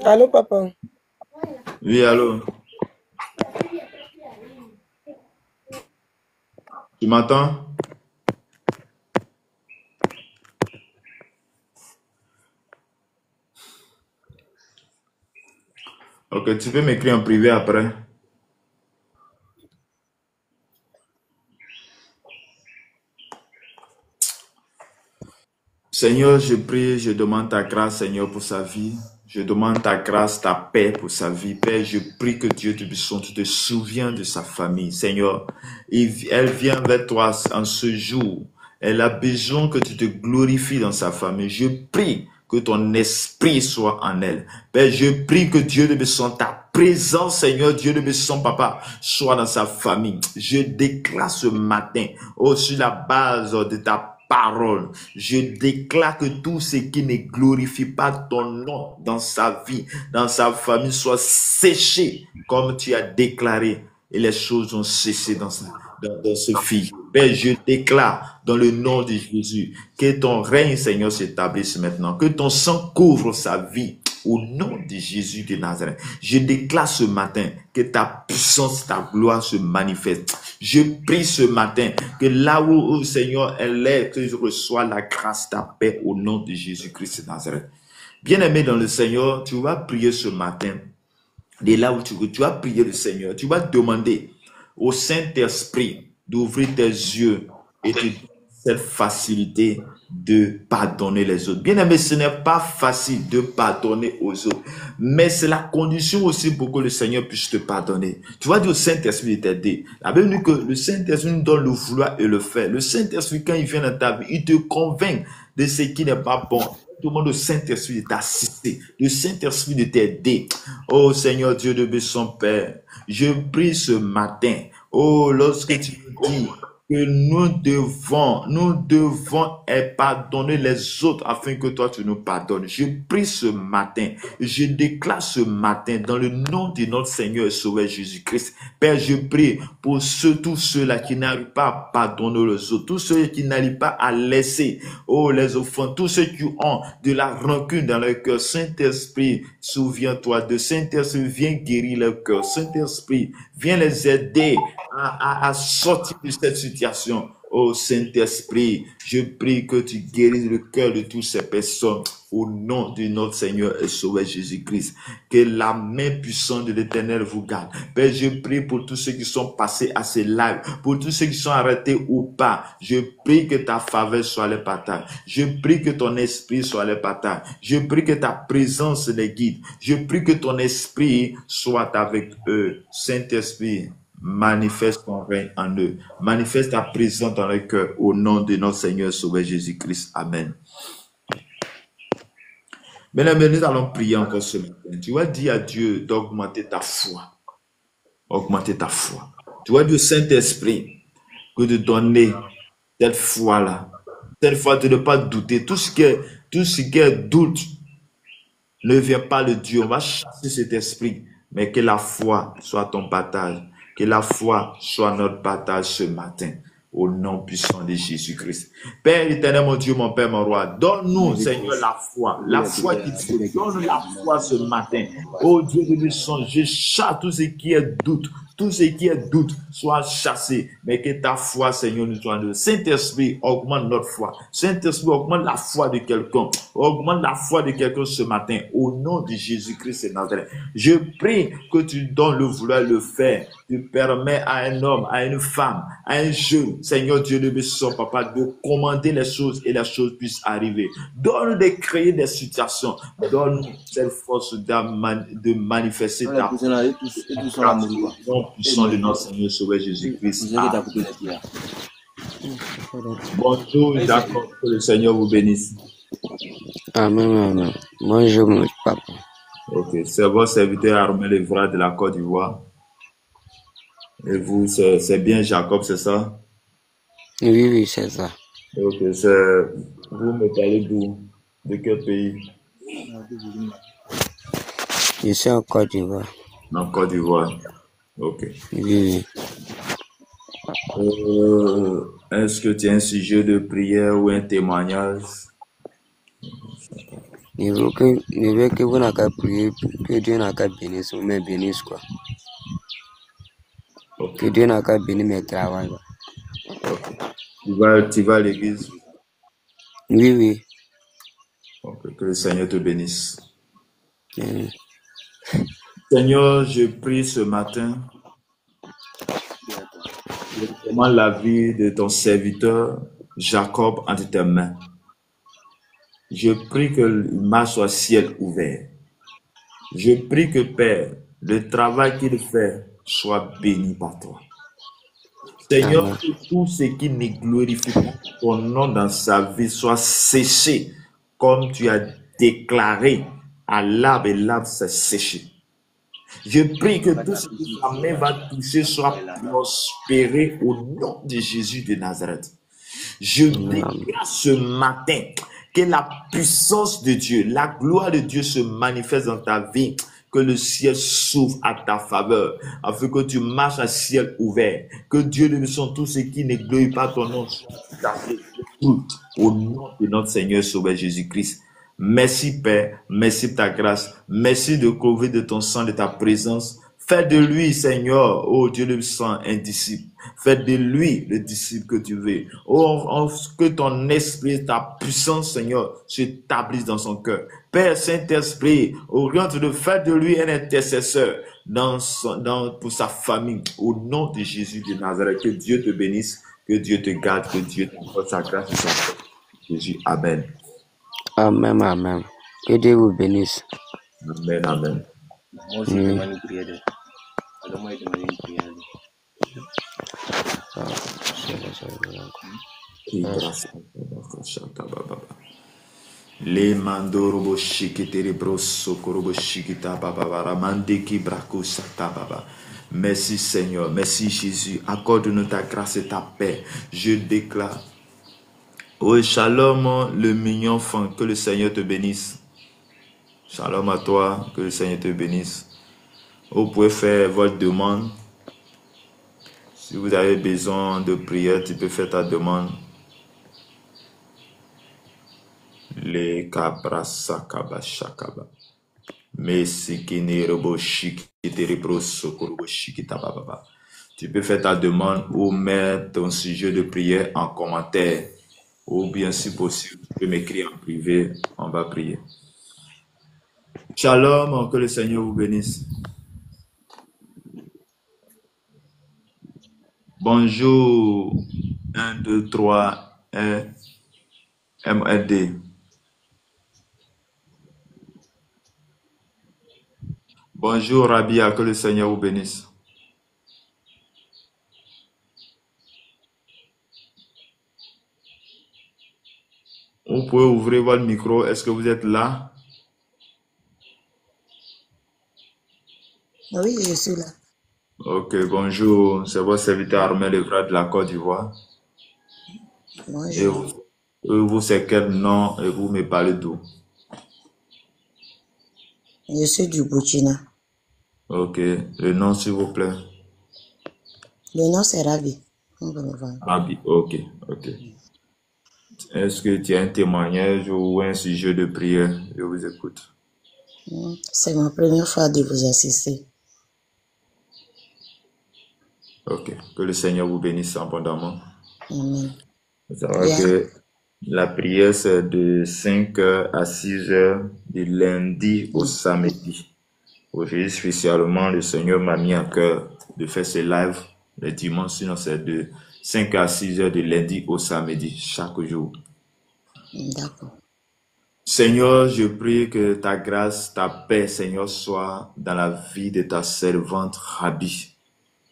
Allô, papa? Oui, allô? Tu m'entends? Ok, tu peux m'écrire en privé après. Seigneur, je prie, je demande ta grâce, Seigneur, pour sa vie. Je demande ta grâce, ta paix pour sa vie. Père, je prie que Dieu te puisse, tu te souviens de sa famille. Seigneur, elle vient vers toi en ce jour. Elle a besoin que tu te glorifies dans sa famille. Je prie que ton esprit soit en elle. Père, je prie que Dieu de son ta présence, Seigneur, Dieu de son papa, soit dans sa famille. Je déclare ce matin, sur la base de ta parole, je déclare que tout ce qui ne glorifie pas ton nom dans sa vie, dans sa famille, soit séché, comme tu as déclaré, et les choses ont cessé dans ce fils. Père, je déclare dans le nom de Jésus que ton règne, Seigneur, s'établisse maintenant, que ton sang couvre sa vie. Au nom de Jésus de Nazareth, je déclare ce matin que ta puissance, ta gloire se manifeste. Je prie ce matin que là où, Seigneur, elle est, que je reçois la grâce, ta paix au nom de Jésus-Christ de Nazareth. Bien-aimé dans le Seigneur, tu vas prier ce matin. De là où tu vas prier le Seigneur, tu vas demander au Saint-Esprit d'ouvrir tes yeux et de cette facilité de pardonner les autres. Bien aimé, ce n'est pas facile de pardonner aux autres, mais c'est la condition aussi pour que le Seigneur puisse te pardonner. Tu vas dire au Saint-Esprit de t'aider. La Bible dit que le Saint-Esprit nous donne le vouloir et le faire. Le Saint-Esprit, quand il vient dans ta vie, il te convainc de ce qui n'est pas bon. Demande au Saint-Esprit de t'assister, le Saint-Esprit de t'aider. Oh Seigneur Dieu de son Père, je prie ce matin, oh lorsque tu me dis que nous devons pardonner les autres afin que toi tu nous pardonnes. Je prie ce matin, je déclare ce matin dans le nom de notre Seigneur et Sauveur Jésus-Christ. Père, je prie pour tous ceux-là qui n'arrivent pas à pardonner les autres, tous ceux qui n'arrivent pas à laisser, oh les offenses, tous ceux qui ont de la rancune dans leur cœur. Saint-Esprit, souviens-toi de Saint-Esprit, viens guérir leur cœur. Saint-Esprit, viens les aider à sortir de cette situation. Oh Saint-Esprit, je prie que tu guérisses le cœur de toutes ces personnes au nom de notre Seigneur et Sauveur Jésus-Christ. Que la main puissante de l'Éternel vous garde. Père, je prie pour tous ceux qui sont passés à ces lives, pour tous ceux qui sont arrêtés ou pas. Je prie que ta faveur soit les partage. Je prie que ton esprit soit les partage. Je prie que ta présence les guide. Je prie que ton esprit soit avec eux. Saint-Esprit, manifeste ton règne en eux. Manifeste ta présence dans leur cœur au nom de notre Seigneur Sauveur Jésus-Christ. Amen. Maintenant, nous allons prier encore ce matin. Tu vas dire à Dieu d'augmenter ta foi. Augmenter ta foi. Tu vas dire au Saint-Esprit que de donner cette foi-là. Cette foi de ne pas douter. Tout ce qui est doute ne vient pas de Dieu. On va chasser cet esprit. Mais que la foi soit ton partage. Que la foi soit notre partage ce matin. Au nom puissant de Jésus-Christ. Père éternel, mon Dieu, mon Père, mon roi, donne-nous, Seigneur, la foi qui te donne la foi ce matin. Oh Dieu de puissance, je chasse tout ce qui est doute. Tout ce qui est doute soit chassé, mais que ta foi, Seigneur, nous soit de Saint-Esprit, augmente notre foi. Saint-Esprit, augmente la foi de quelqu'un. Augmente la foi de quelqu'un ce matin, au nom de Jésus-Christ et Nazareth. Je prie que tu donnes le vouloir le faire tu permets à un homme, à une femme, à un jeune, Seigneur Dieu de son papa, de commander les choses et les choses puissent arriver. Donne-nous de créer des situations. Donne-nous cette force de manifester ta nom puissant de notre Seigneur Sauveur Jésus-Christ. Bonjour, Jacob, que le Seigneur vous bénisse. Amen, amen. Bonjour, mon papa. Ok, c'est votre serviteur Armel Evra de la Côte d'Ivoire. Et vous, c'est bien Jacob, c'est ça? Oui, oui, c'est ça. Ok, vous me parlez d'où? De quel pays? Je suis en Côte d'Ivoire. En Côte d'Ivoire. Ok. Oui, oui. Est-ce que tu as un sujet de prière ou un témoignage? Je veux que vous n'ayez qu'à prier, que Dieu n'a qu'à bénir, mais bénisse quoi. Okay. Que Dieu n'a qu'à bénir mes travaux. Okay. Tu vas à l'église? Oui, oui. Okay. Que le Seigneur te bénisse. Oui. Seigneur, je prie ce matin. Je demande la vie de ton serviteur Jacob entre tes mains. Je prie que le marche soit ciel ouvert. Je prie que, Père, le travail qu'il fait soit béni par toi. Seigneur, Amen. que tout ce qui ne glorifie pas ton nom dans sa vie soit séché, comme tu as déclaré à l'arbre et l'arbre s'est séché. Je prie que tout ce que ta main va toucher soit prospéré au nom de Jésus de Nazareth. Je déclare ce matin que la puissance de Dieu, la gloire de Dieu se manifeste dans ta vie, que le ciel s'ouvre à ta faveur, afin que tu marches à ciel ouvert, que Dieu ne sont tous ceux qui ne glorifient pas ton nom, au nom de notre Seigneur Sauveur Jésus-Christ. Merci Père, merci pour ta grâce, merci de couvrir de ton sang, de ta présence. Fais de lui, Seigneur, oh Dieu le sang, un disciple. Fais de lui le disciple que tu veux. Oh, que ton esprit, ta puissance, Seigneur, s'établisse dans son cœur. Père Saint-Esprit, oriente de faire de lui un intercesseur pour sa famille. Au nom de Jésus de Nazareth, que Dieu te bénisse, que Dieu te garde, que Dieu t'apporte sa grâce et son cœur. Jésus, Amen. Amen, amen. Que Dieu vous bénisse. Amen, amen. Le mandorobo shikiteri broso korobo shikita baba ramande ki brako sata baba. Merci Seigneur, merci Jésus. Accorde-nous ta grâce et ta paix. Je déclare. Oh shalom, le mignon enfant, que le Seigneur te bénisse. Shalom à toi, que le Seigneur te bénisse. Vous pouvez faire votre demande. Si vous avez besoin de prière, tu peux faire ta demande. Le cabra sakaba shakaba. Mesikini robo shikiteri broso korobo shikita baba. Tu peux faire ta demande ou mettre ton sujet de prière en commentaire. Ou bien si possible, tu peux m'écrire en privé, on va prier. Shalom, que le Seigneur vous bénisse. Bonjour, 1, 2, 3, MLD. Bonjour Rabia, que le Seigneur vous bénisse. Vous pouvez ouvrir votre micro, est-ce que vous êtes là? Oui, je suis là. Ok, bonjour, c'est votre serviteur Armel Evra de la Côte d'Ivoire. Bonjour. Et vous, c'est quel nom et vous me parlez d'où? Je suis du Burkina. Ok, le nom s'il vous plaît. Le nom c'est Rabi. Rabi, ok. Est-ce que tu as un témoignage ou un sujet de prière? Je vous écoute. C'est ma première fois de vous assister. Ok, que le Seigneur vous bénisse abondamment. Amen. Vous savez que la prière c'est de 5h à 6h du lundi au samedi. Aujourd'hui spécialement, le Seigneur m'a mis à cœur de faire ces lives les dimanches, sinon c'est de 5 à 6 heures de lundi au samedi, chaque jour. D'accord. Seigneur, je prie que ta grâce, ta paix, Seigneur, soit dans la vie de ta servante Rabi.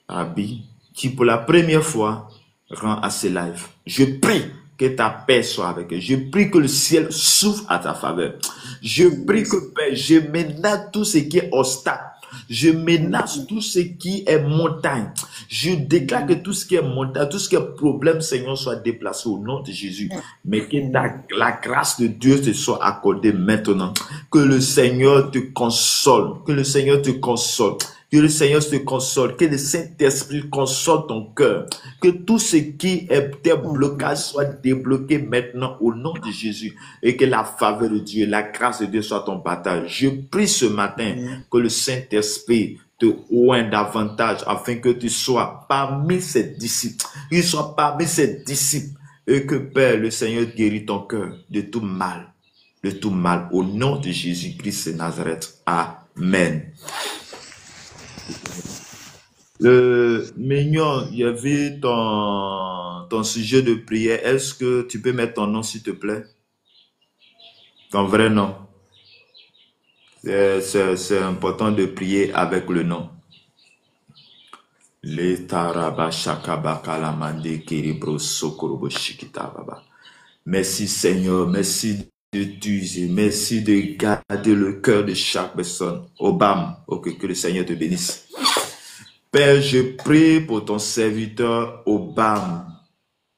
Rabi, qui pour la première fois rend à ce live. Je prie que ta paix soit avec elle. Je prie que le ciel s'ouvre à ta faveur. Je prie que, Père, je menace tout ce qui est obstacle. Je menace tout ce qui est montagne. Je déclare que tout ce qui est montagne, tout ce qui est problème, Seigneur, soit déplacé au nom de Jésus. Mais que la grâce de Dieu te soit accordée maintenant. Que le Seigneur te console. Que le Seigneur te console. Que le Seigneur te console, que le Saint-Esprit console ton cœur, que tout ce qui est tes blocages soit débloqué maintenant au nom de Jésus et que la faveur de Dieu, la grâce de Dieu soit ton partage. Je prie ce matin que le Saint-Esprit te oigne davantage afin que tu sois parmi ses disciples, qu'il soit parmi ses disciples et que Père, le Seigneur guérit ton cœur de tout mal au nom de Jésus-Christ de Nazareth. Amen. Mignon, il y avait ton sujet de prière. Est-ce que tu peux mettre ton nom, s'il te plaît? Ton vrai nom. C'est important de prier avec le nom. Merci Seigneur, merci de t'user, merci de garder le cœur de chaque personne. Obama, que le Seigneur te bénisse. Père, je prie pour ton serviteur Obama,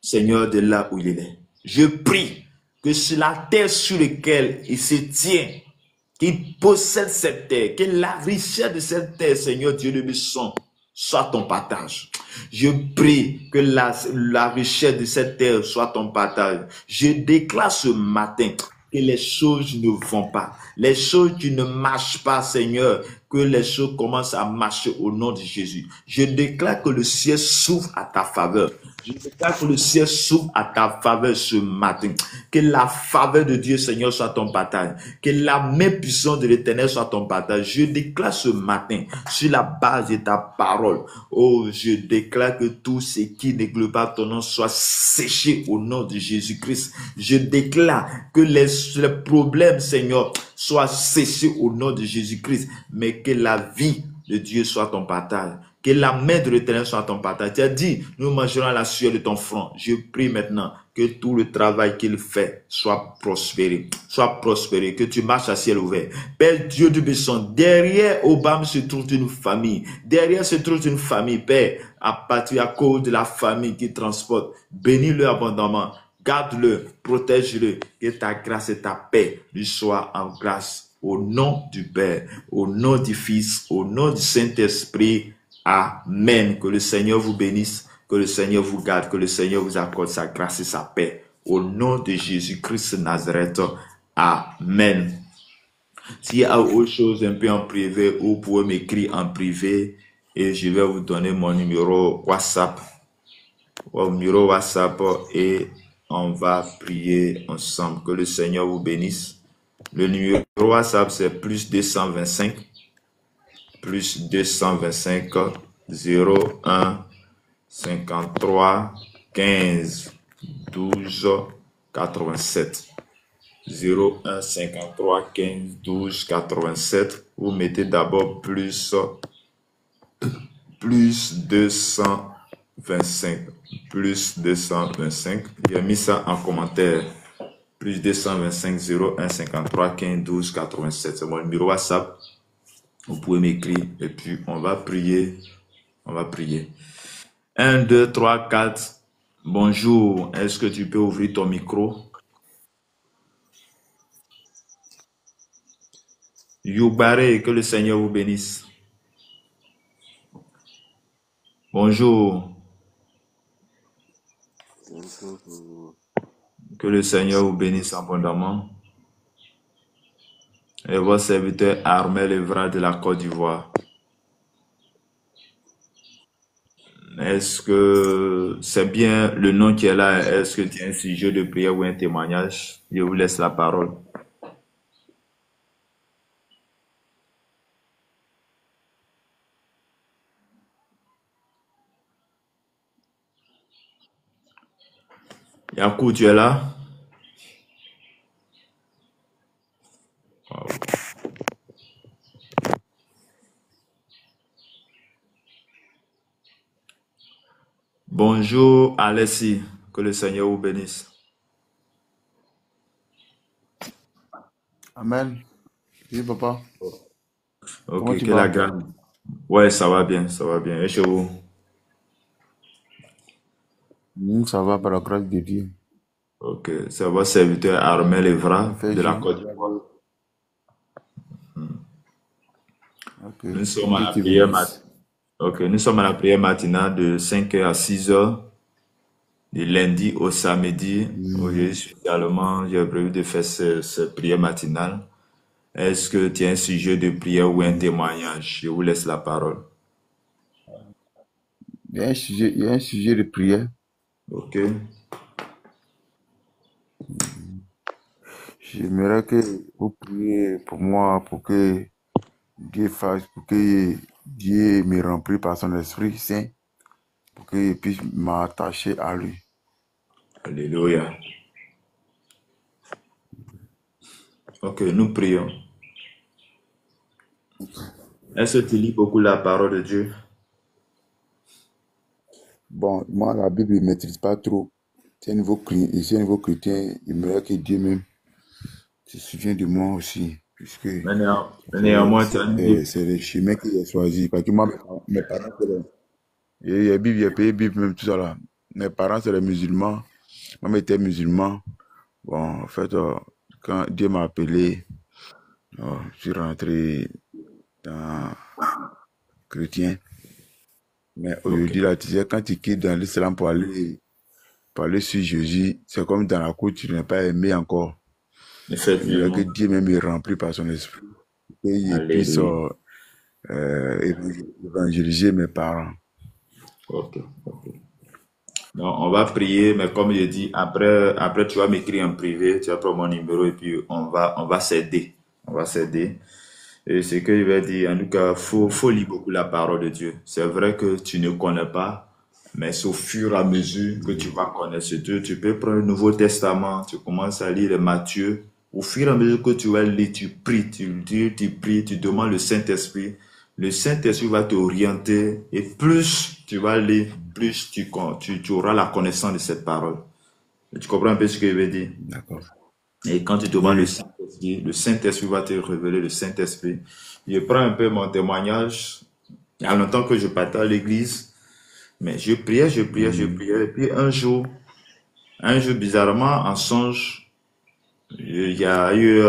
Seigneur, de là où il est. Je prie que sur la terre sur laquelle il se tient, qu'il possède cette terre, que la richesse de cette terre, Seigneur Dieu de Bisson, soit ton partage. Je prie que la richesse de cette terre soit ton partage. Je déclare ce matin que les choses ne vont pas. Les choses qui ne marchent pas, Seigneur, que les choses commencent à marcher au nom de Jésus. Je déclare que le ciel s'ouvre à ta faveur. Je déclare que le ciel s'ouvre à ta faveur ce matin. Que la faveur de Dieu, Seigneur, soit ton partage. Que la main puissante de l'Éternel soit ton partage. Je déclare ce matin, sur la base de ta parole, oh, je déclare que tout ce qui ne glorifie pas ton nom soit séché au nom de Jésus-Christ. Je déclare que les problèmes, Seigneur, soient séchés au nom de Jésus-Christ. Mais que la vie de Dieu soit ton partage. Que la main de l'Éternel soit ton partage. Tu as dit, nous mangerons la sueur de ton front. Je prie maintenant que tout le travail qu'il fait soit prospéré. Soit prospéré. Que tu marches à ciel ouvert. Père Dieu du Besson, derrière Obama se trouve une famille. Derrière se trouve une famille, Père, à cause de la famille qui transporte. Bénis-le abondamment. Garde-le, protège-le. Que ta grâce et ta paix lui soient en grâce. Au nom du Père, au nom du Fils, au nom du Saint-Esprit. Amen. Que le Seigneur vous bénisse, que le Seigneur vous garde, que le Seigneur vous accorde sa grâce et sa paix. Au nom de Jésus-Christ de Nazareth. Amen. S'il y a autre chose un peu en privé, vous pouvez m'écrire en privé et je vais vous donner mon numéro WhatsApp. Mon numéro WhatsApp et on va prier ensemble. Que le Seigneur vous bénisse. Le numéro WhatsApp c'est plus 225 01 53 15 12 87 01 53 15 12 87. Vous mettez d'abord plus 225 j'ai mis ça en commentaire. Plus 225 01 53 15 12 87. C'est mon numéro WhatsApp. Vous pouvez m'écrire et puis on va prier. 1, 2, 3, 4. Bonjour. Est-ce que tu peux ouvrir ton micro? Youbare, que le Seigneur vous bénisse. Bonjour. Que le Seigneur vous bénisse abondamment. Et votre serviteur Armel Evra de la Côte d'Ivoire. Est-ce que c'est bien le nom qui est là? Est-ce que tu as un sujet de prière ou un témoignage? Je vous laisse la parole. Yakou, tu es là? Wow. Bonjour Alessi, que le Seigneur vous bénisse. Amen. Oui, papa. Comment Ok, tu que la vas? grâce. Ouais, ça va bien, ça va bien. Et chez vous? Ça va par la grâce de Dieu. Ok, c'est votre serviteur Armel Il Evra fait de la jour. Côte d'Ivoire. Ok. Nous sommes à Dieu la te prière bénisse. Ok, nous sommes à la prière matinale de 5h à 6h, du lundi au samedi. Aujourd'hui, spécialement, j'ai prévu de faire cette prière matinale. Est-ce que tu as un sujet de prière ou un témoignage? Je vous laisse la parole. Il y a un sujet de prière. Ok. J'aimerais que vous priez pour moi, pour que Dieu fasse, pour que Dieu me remplisse par son Esprit Saint, pour qu'il puisse m'attacher à lui. Alléluia. Ok, nous prions. Est-ce que tu lis beaucoup la parole de Dieu? Bon, moi, la Bible, je ne maîtrise pas trop. C'est un nouveau chrétien. J'aimerais que Dieu même se souvienne de moi aussi, puisque Mais néanmoins, tu as une Bible. c'est le chemin qu'il a choisi. Parce que moi, mes parents, il y a Bible, il y a payé Bible, même tout ça là. Mes parents, c'est les musulmans. Moi, j'étais musulman. Bon, en fait, quand Dieu m'a appelé, je suis rentré dans chrétien. Mais aujourd'hui, là, tu sais, quand tu quittes dans l'islam pour aller sur Jésus, c'est comme dans la cour, tu n'es pas aimé encore. Effectivement. Que Dieu même est rempli par son esprit. Et il puisse évangéliser mes parents. Ok. Donc, on va prier, mais comme je dis, après tu vas m'écrire en privé, tu vas prendre mon numéro et puis on va s'aider. On va s'aider. Et ce que je vais dire, en tout cas, faut lire beaucoup la parole de Dieu. C'est vrai que tu ne connais pas, mais c'est au fur et à mesure que tu vas connaître ce Dieu. Tu peux prendre le Nouveau Testament, tu commences à lire le Matthieu. Au fur et à mesure que tu vas lire, tu pries, tu demandes le Saint-Esprit. Le Saint-Esprit va t'orienter et plus tu vas lire, plus tu auras la connaissance de cette parole. Tu comprends un peu ce que je veux dire? D'accord. Et quand tu demandes le Saint-Esprit va te révéler le Saint-Esprit. Je prends un peu mon témoignage. Il y a longtemps que je partais à l'église, mais je priais. Et puis un jour, bizarrement, en songe, il y a eu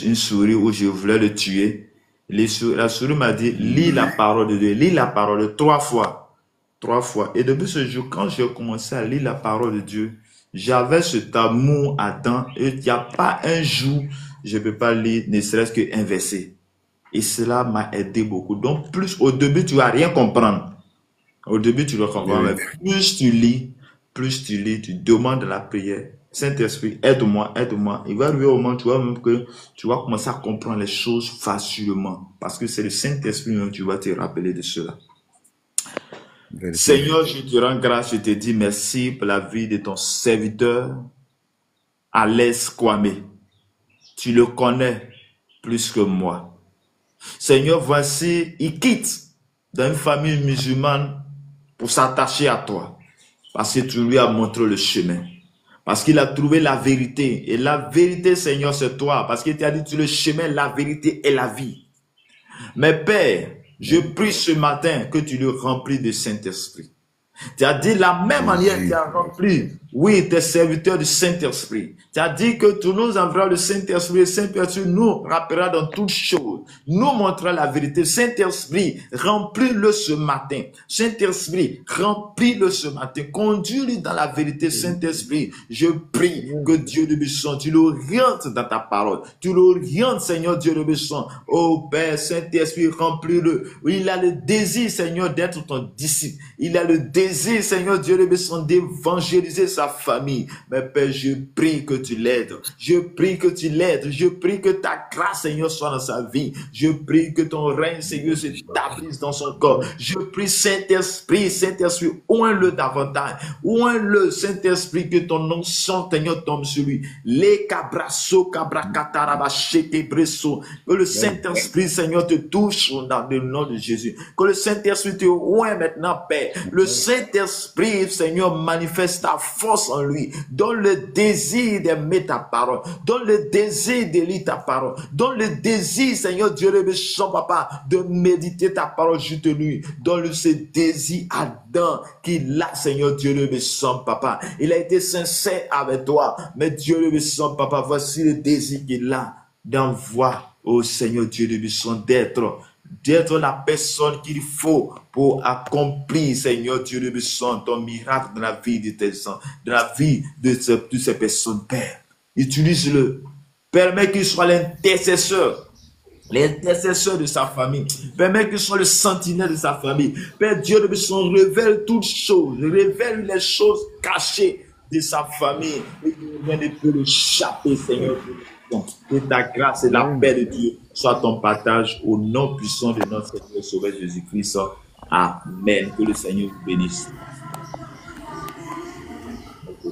une souris où je voulais le tuer. La souris m'a dit, lis la parole de Dieu, lis la parole 3 fois. 3 fois. Et depuis ce jour, quand j'ai commencé à lire la parole de Dieu, j'avais cet amour ardent et il n'y a pas un jour, je ne peux pas lire ne serait-ce qu'un verset. Et cela m'a aidé beaucoup. Donc, plus au début, tu ne vas rien comprendre. Au début, tu le comprends, mais plus tu lis, tu demandes la prière. Saint-Esprit, aide-moi. Il va arriver au moment, tu vois, même que tu vas commencer à comprendre les choses facilement. Parce que c'est le Saint-Esprit même qui va te rappeler de cela. Seigneur, je te rends grâce, je te dis merci pour la vie de ton serviteur, Alès Kwame. Tu le connais plus que moi. Seigneur, voici, il quitte dans une famille musulmane pour s'attacher à toi. Parce que tu lui as montré le chemin. Parce qu'il a trouvé la vérité. Et la vérité, Seigneur, c'est toi. Parce qu'il t'a dit, tu le chemin, la vérité et la vie. Mais Père, je prie ce matin que tu le remplis de Saint-Esprit. Tu as dit la même manière que tu as rempli, oui, tes serviteurs du Saint-Esprit. Tu as dit que tu nous enverras le Saint-Esprit. Le Saint-Esprit nous rappellera dans toutes choses, nous montrera la vérité. Saint-Esprit, remplis-le ce matin. Saint-Esprit, remplis-le ce matin. Conduis-le dans la vérité. Saint-Esprit, je prie que Dieu de Bisson, tu l'orientes dans ta parole. Tu l'orientes, Seigneur Dieu de Bisson. Oh Père, Saint-Esprit, remplis-le. Il a le désir, Seigneur, d'être ton disciple. Il a le désir, Seigneur Dieu de Bisson, d'évangéliser sa sa famille. Mais Père, je prie que tu l'aides. Je prie que tu l'aides. Je prie que ta grâce, Seigneur, soit dans sa vie. Je prie que ton règne, Seigneur, s'établisse dans son corps. Je prie, Saint-Esprit, oins-le davantage. Oins-le, Saint-Esprit, que ton onction, Seigneur, tombe sur lui. Les cabrasso, cabracataraba, shekebresso. Que le Saint-Esprit, Seigneur, te touche dans le nom de Jésus. Que le Saint-Esprit te oint maintenant, Père. Le Saint-Esprit, Seigneur, manifeste ta force en lui. Donne le désir d'aimer ta parole. Donne le désir de lire ta parole. Donne le désir, Seigneur Dieu, le méchant papa, de méditer ta parole juste lui. Donne-le ce désir ardent qu'il a, Seigneur Dieu, le méchant papa. Il a été sincère avec toi. Mais Dieu, le méchant papa, voici le désir qu'il a d'envoi au Seigneur Dieu, le méchant, d'être la personne qu'il faut pour accomplir, Seigneur Dieu, le méchant, ton miracle dans la vie de tes enfants, dans la vie de toutes ces personnes, Père. Utilise-le. Permets qu'il soit l'intercesseur de sa famille. Permets qu'il soit le sentinelle de sa famille. Père Dieu, le méchant, révèle toutes choses. Révèle les choses cachées de sa famille. Et que rien ne peut l'échapper, Seigneur. Que ta grâce et la paix de Dieu soient ton partage au nom puissant de notre Seigneur Sauveur Jésus-Christ. Amen. Que le Seigneur vous bénisse.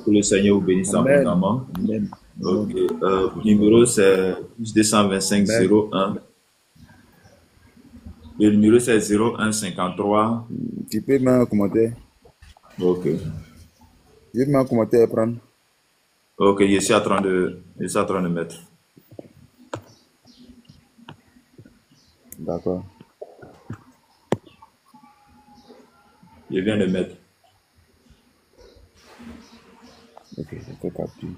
Que le Seigneur vous bénisse abondamment. Amen. Ok. Numéro c'est 225 01. Le numéro c'est 0153. Tu peux mettre un commentaire. Ok. Je vais mettre un commentaire à prendre. Ok, je suis en train de mettre. D'accord. Je viens de mettre. Ok, je te capture.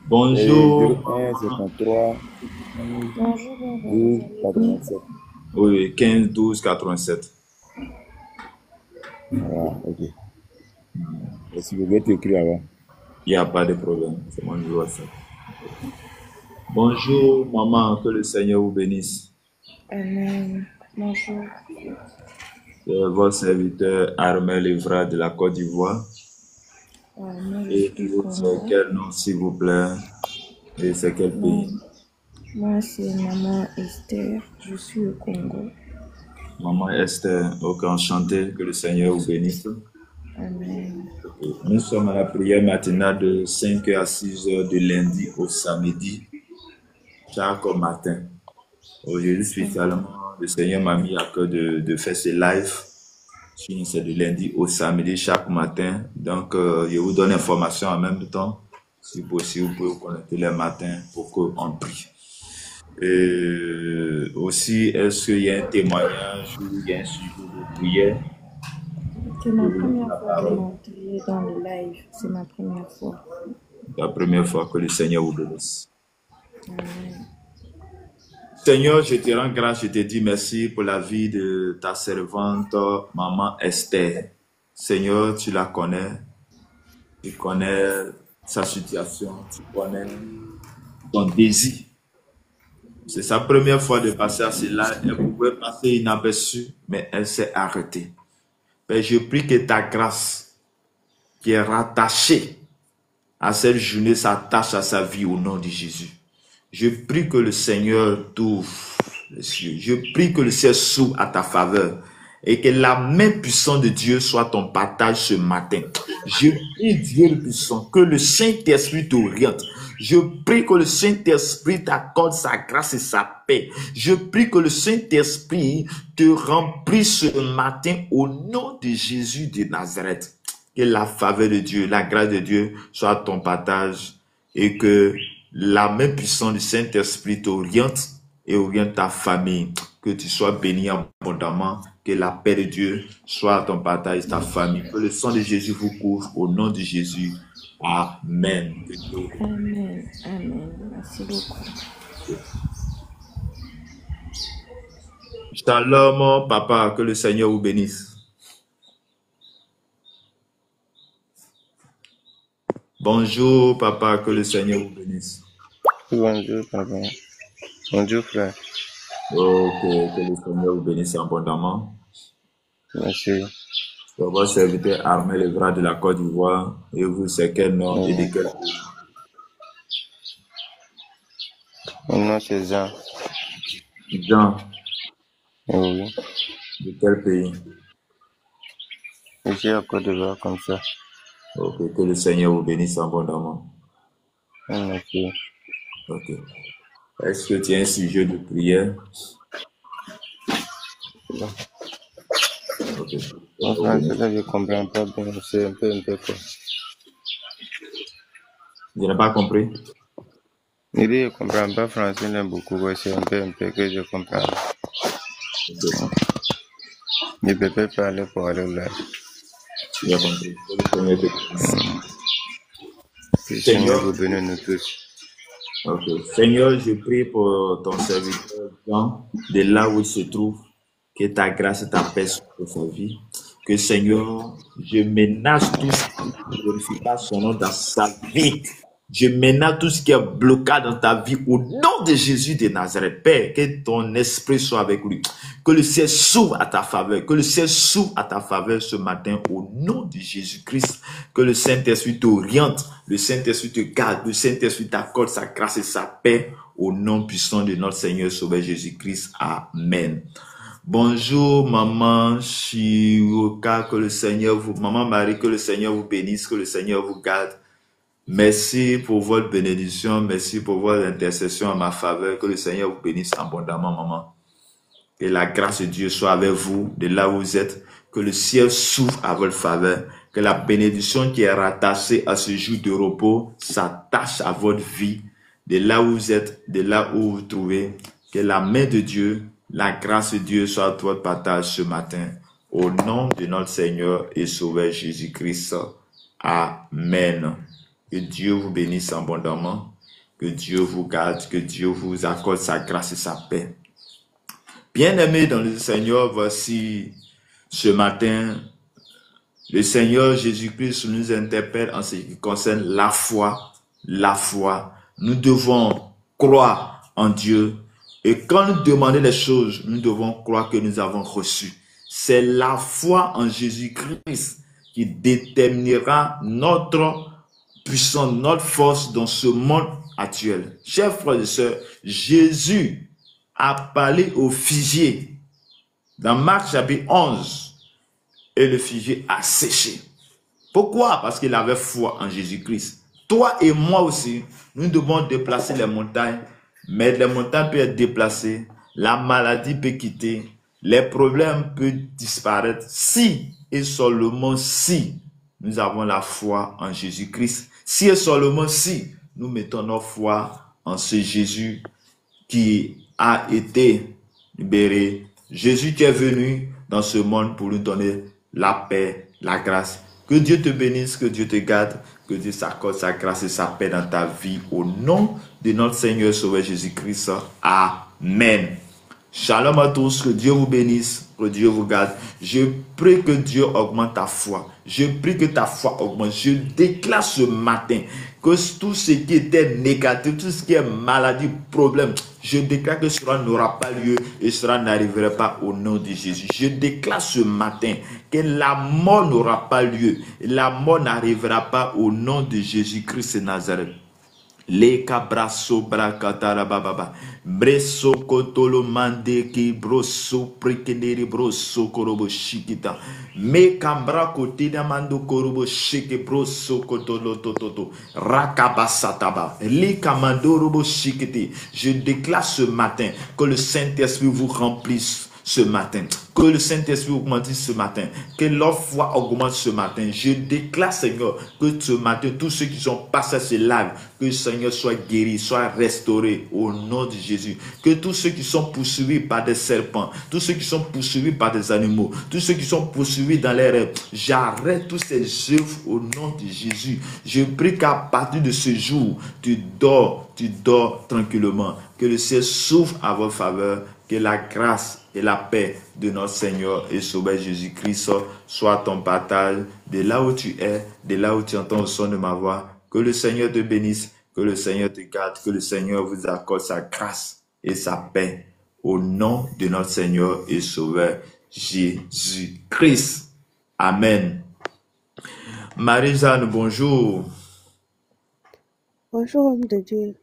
Bonjour. 01 53 12 87. Oui, 15 12 87. Voilà, ok. Si vous voulez t'écrire avant. Il n'y a pas de problème. C'est mon numéro WhatsApp. Bonjour, maman. Que le Seigneur vous bénisse. Amen. Bonjour. C'est votre serviteur Armel Evra de la Côte d'Ivoire. Et c'est quel nom, s'il vous plaît? Et c'est quel pays? Moi, c'est maman Esther. Je suis au Congo. Maman Esther, ok, enchanté. Que le Seigneur vous bénisse. Amen. Nous sommes à la prière matinale de 5h à 6h de lundi au samedi, chaque matin. Aujourd'hui, spécialement, le Seigneur m'a mis à cœur de faire ce live. C'est de lundi au samedi, chaque matin. Donc, je vous donne l'information en même temps. Si possible, vous pouvez vous connecter les matins pour qu'on prie. Et aussi, est-ce qu'il y a un témoignage ou il y a un sujet de prière? C'est ma première fois de m'entrer dans le live. C'est ma première fois. La première fois. Que le Seigneur vous bénisse. Amen. Seigneur, je te rends grâce, je te dis merci pour la vie de ta servante, maman Esther. Seigneur, tu la connais. Tu connais sa situation. Tu connais son désir. C'est sa première fois de passer à cela. Elle pouvait passer inaperçue, mais elle s'est arrêtée. Père, je prie que ta grâce qui est rattachée à cette journée s'attache à sa vie au nom de Jésus. Je prie que le Seigneur t'ouvre les cieux. Je prie que le ciel s'ouvre à ta faveur et que la main puissante de Dieu soit ton partage ce matin. Je prie Dieu le puissant, que le Saint-Esprit t'oriente. Je prie que le Saint-Esprit t'accorde sa grâce et sa paix. Je prie que le Saint-Esprit te remplisse ce matin au nom de Jésus de Nazareth. Que la faveur de Dieu, la grâce de Dieu soit ton partage et que la main puissante du Saint-Esprit t'oriente et oriente ta famille. Que tu sois béni abondamment. Que la paix de Dieu soit ton partage, ta famille. Que le sang de Jésus vous couvre au nom de Jésus. Amen. Amen. Amen. Merci beaucoup. Shalom, papa. Que le Seigneur vous bénisse. Bonjour, papa. Que le Seigneur vous bénisse. Bonjour, papa. Bonjour, frère. Ok, que le Seigneur vous bénisse abondamment. Merci. Votre serviteur Armel Evra de la Côte d'Ivoire. Et vous, c'est quel nom et de quel pays? Mon nom c'est Jean. Jean, Oui. de quel pays? Je suis à Côte d'Ivoire comme ça. Ok, que le Seigneur vous bénisse abondamment. Merci. Ok. Est-ce que tu as un sujet de prière? Ok. En français, là, je comprends pas bien. C'est un peu quoi. Je n'ai pas compris. Il dit, je comprends pas français, là, beaucoup. Ouais, c'est un peu que je comprends. Ok. Je peux pas parler pour aller là. Tu as compris. Que le Seigneur te bénisse. Que le Seigneur vous bénisse nous tous. Ok. Seigneur, je prie pour ton serviteur Jean, de là où il se trouve, que ta grâce et ta paix soient sur sa vie. Que Seigneur, je menace tout ce qui ne glorifie pas son nom dans sa vie. Je menace tout ce qui est bloqué dans ta vie au nom de Jésus de Nazareth. Père, que ton esprit soit avec lui. Que le ciel s'ouvre à ta faveur. Que le ciel s'ouvre à ta faveur ce matin au nom de Jésus-Christ. Que le Saint-Esprit t'oriente. Le Saint-Esprit te garde. Le Saint-Esprit t'accorde sa grâce et sa paix au nom puissant de notre Seigneur Sauveur Jésus-Christ. Amen. Bonjour maman Shiroka, que le Seigneur vous, maman Marie, que le Seigneur vous bénisse, que le Seigneur vous garde. Merci pour votre bénédiction, merci pour votre intercession en ma faveur, que le Seigneur vous bénisse abondamment maman. Que la grâce de Dieu soit avec vous, de là où vous êtes, que le ciel s'ouvre à votre faveur, que la bénédiction qui est rattachée à ce jour de repos s'attache à votre vie, de là où vous êtes, de là où vous vous trouvez, que la main de Dieu, la grâce de Dieu soit à votre partage ce matin. Au nom de notre Seigneur et Sauveur Jésus-Christ. Amen. Que Dieu vous bénisse abondamment. Que Dieu vous garde. Que Dieu vous accorde sa grâce et sa paix. Bien-aimés dans le Seigneur, voici ce matin, le Seigneur Jésus-Christ nous interpelle en ce qui concerne la foi. La foi. Nous devons croire en Dieu. Et quand nous demandons les choses, nous devons croire que nous avons reçu. C'est la foi en Jésus-Christ qui déterminera notre puissance, notre force dans ce monde actuel. Chers frères et sœurs, Jésus a parlé au figuier dans Marc chapitre 11 et le figuier a séché. Pourquoi? Parce qu'il avait foi en Jésus-Christ. Toi et moi aussi, nous devons déplacer les montagnes. Mais les montagnes peuvent être déplacées, la maladie peut quitter, les problèmes peuvent disparaître si et seulement si nous avons la foi en Jésus-Christ. Si et seulement si nous mettons notre foi en ce Jésus qui a été libéré. Jésus qui est venu dans ce monde pour nous donner la paix, la grâce. Que Dieu te bénisse, que Dieu te garde, que Dieu s'accorde sa grâce et sa paix dans ta vie. Au nom de notre Seigneur Sauveur Jésus-Christ. Amen. Shalom à tous, que Dieu vous bénisse, que Dieu vous garde. Je prie que Dieu augmente ta foi. Je prie que ta foi augmente. Je déclare ce matin que tout ce qui était négatif, tout ce qui est maladie, problème, je déclare que cela n'aura pas lieu et cela n'arrivera pas au nom de Jésus. Je déclare ce matin que la mort n'aura pas lieu. La mort n'arrivera pas au nom de Jésus-Christ de Nazareth. Le cabrasso bracatara bababa bresso kotolo mande ki brosso prekeneri brosso korobo shikita me cambra kotina mando korobo shike brosso kotolo tototo rakabasataba li kamando robo shikiti. Je déclare ce matin que le Saint-Esprit vous remplisse ce matin, que le Saint-Esprit augmente ce matin, que leur foi augmente ce matin. Je déclare, Seigneur, que ce matin, tous ceux qui sont passés à ce live, que le Seigneur soit guéri, soit restauré au nom de Jésus. Que tous ceux qui sont poursuivis par des serpents, tous ceux qui sont poursuivis par des animaux, tous ceux qui sont poursuivis dans les rêves, j'arrête toutes ces œuvres au nom de Jésus. Je prie qu'à partir de ce jour, tu dors tranquillement, que le ciel s'ouvre à votre faveur, que la grâce et la paix de notre Seigneur et Sauveur Jésus-Christ soit ton partage de là où tu es, de là où tu entends le son de ma voix. Que le Seigneur te bénisse, que le Seigneur te garde, que le Seigneur vous accorde sa grâce et sa paix au nom de notre Seigneur et Sauveur Jésus-Christ. Amen. Marie-Jeanne, bonjour. Bonjour, homme de Dieu.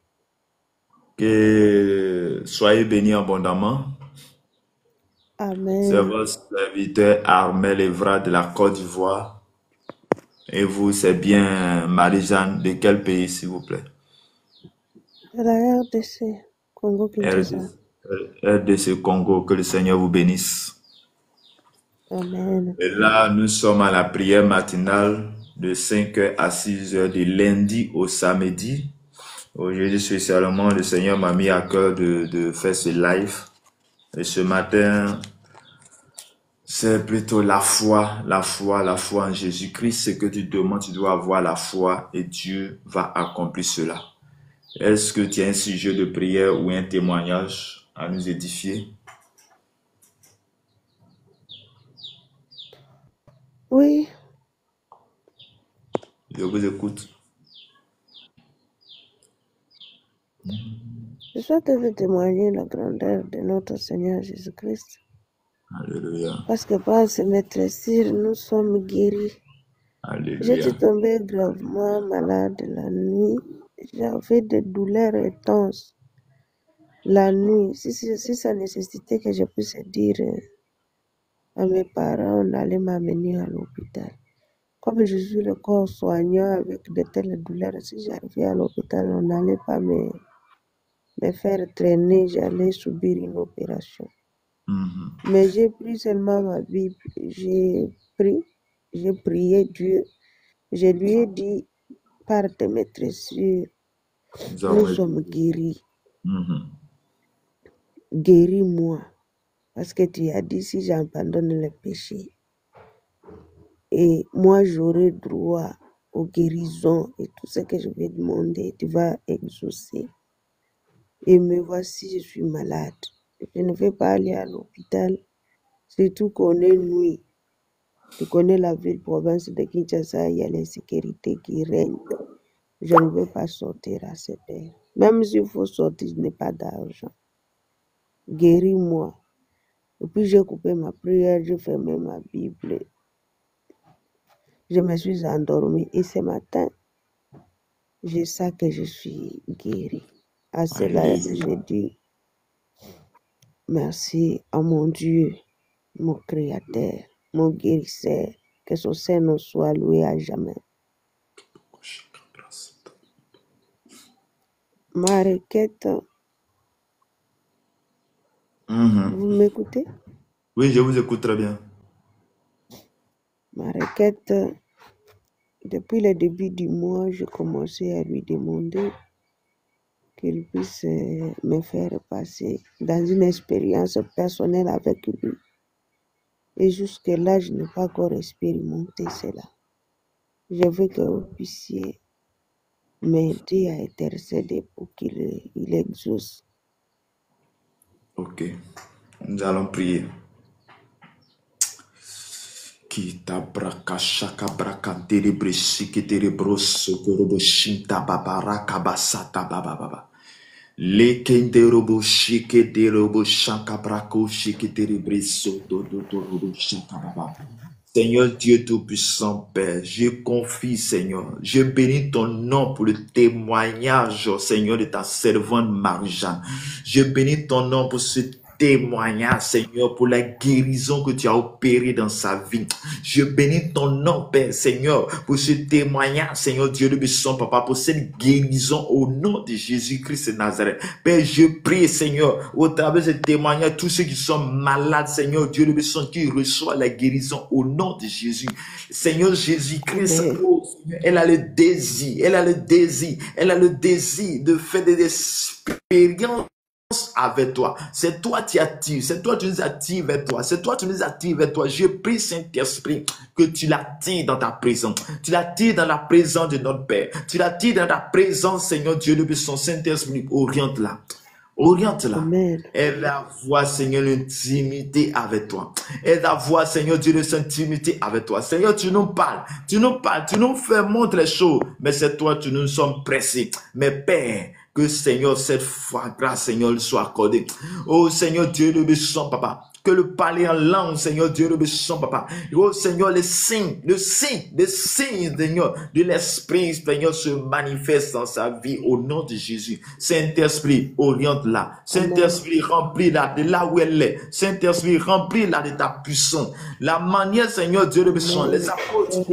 Que soyez bénis abondamment. C'est Amen. votre serviteur Armel Evra de la Côte d'Ivoire. Et vous, c'est bien Marie-Jeanne. De quel pays, s'il vous plaît? De la RDC, Congo-Kinshasa. RDC Congo, que le Seigneur vous bénisse. Amen. Et là, nous sommes à la prière matinale de 5h à 6h du lundi au samedi. Aujourd'hui, spécialement, le Seigneur m'a mis à cœur de faire ce live. Et ce matin, c'est plutôt la foi en Jésus-Christ. Ce que tu demandes, tu dois avoir la foi et Dieu va accomplir cela. Est-ce que tu as un sujet de prière ou un témoignage à nous édifier? Oui. Je vous écoute. Je souhaite témoigner la grandeur de notre Seigneur Jésus-Christ. Alléluia. Parce que par ses maîtresses, nous sommes guéris. Alléluia. J'étais tombée gravement malade la nuit. J'avais des douleurs intenses la nuit. Si ça nécessitait que je puisse dire à mes parents d'aller m'amener à l'hôpital. Comme je suis le corps soignant avec de telles douleurs, si j'arrivais à l'hôpital, on n'allait pas me faire traîner, j'allais subir une opération. Mais j'ai pris seulement ma Bible, j'ai prié Dieu. Je lui ai dit, par tes maîtresses, nous sommes guéris. Guéris-moi. Parce que tu as dit, si j'abandonne le péché, et moi j'aurai droit aux guérisons et tout ce que je vais demander, tu vas exaucer. Et me voici, je suis malade. Je ne vais pas aller à l'hôpital, surtout qu'on est nuit. Tu connais la ville province de Kinshasa, il y a l'insécurité qui règne. Je ne veux pas sortir à cette heure. Même s'il faut sortir, je n'ai pas d'argent. Guéris-moi. Et puis j'ai coupé ma prière, j'ai fermé ma Bible. Je me suis endormie et ce matin, je sais que je suis guérie. À cela, j'ai dit merci à mon Dieu, mon Créateur, mon guérisseur, que son Seigneur soit loué à jamais. Ma requête, vous m'écoutez? Oui, je vous écoute très bien. Ma requête, depuis le début du mois, j'ai commencé à lui demander qu'il puisse me faire passer dans une expérience personnelle avec lui. Et jusque-là, je n'ai pas encore expérimenté cela. Je veux que vous puissiez m'aider à intercéder pour qu'il exauce. Ok, nous allons prier. Kita braka shaka braka derebre shiki derebros korobo shinta babaraka basata bababa. Lekende robo shiki derobo shaka brako shiki derebre soto do robo shaka baba. Seigneur Dieu Tout-Puissant, Père, je confie, Seigneur, je bénis ton nom pour le témoignage, Seigneur, de ta servante Marie-Jeanne. Je bénis ton nom pour ce témoignage, Seigneur, pour la guérison que tu as opérée dans sa vie. Je bénis ton nom, Père, Seigneur, pour ce témoignage, Seigneur Dieu Tout-Puissant, Papa, pour cette guérison au nom de Jésus-Christ de Nazareth. Père, je prie, Seigneur, au travers de ce témoignage, tous ceux qui sont malades, Seigneur Dieu Tout-Puissant, qui reçoivent la guérison au nom de Jésus. Seigneur Jésus-Christ, oh, elle a le désir de faire des expériences avec toi. C'est toi qui attires, c'est toi qui nous attires vers toi, c'est toi qui nous attires vers toi. Je prie, Saint-Esprit, que tu l'attires dans ta présence, tu l'attires dans la présence de notre Père, tu l'attires dans ta présence, Seigneur Dieu, de son Saint-Esprit, oriente-la. Oriente-la. Elle va voir, Seigneur, l'intimité avec toi. Elle va voir, Seigneur Dieu, l'intimité avec toi. Seigneur, tu nous parles, tu nous fais montre les choses, mais c'est toi, tu nous sommes pressés. Mais Père, que Seigneur, cette fois, grâce, Seigneur, soit accordée. Oh Seigneur Dieu, le bénissant, Papa. que le parler en langue, Seigneur Dieu, le sang, papa. Oh Seigneur, les signes, Seigneur, de l'Esprit, Seigneur, se manifestent dans sa vie au nom de Jésus. Saint-Esprit, oriente-la. Saint-Esprit, remplis-la de là où elle est. Saint-Esprit, remplis-la de ta puissance. La manière, Seigneur Dieu, le sang, les apôtres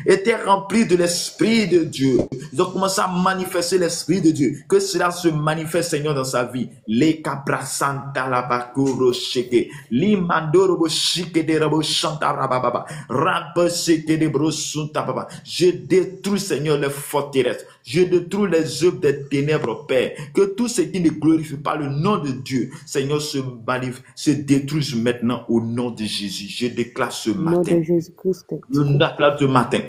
étaient remplis de l'Esprit de Dieu. Ils ont commencé à manifester l'Esprit de Dieu. Que cela se manifeste, Seigneur, dans sa vie. Les cabrasanta la bakuro sheke. Limandoro shike de rabo chanta rababa. Rap sheke de brosunta baba. Je détruis, Seigneur, les forteresses. Je détruis les œuvres des ténèbres, Père. Que tout ce qui ne glorifie pas le nom de Dieu, Seigneur, se détruise maintenant au nom de Jésus. Je déclare ce matin. Je déclare ce matin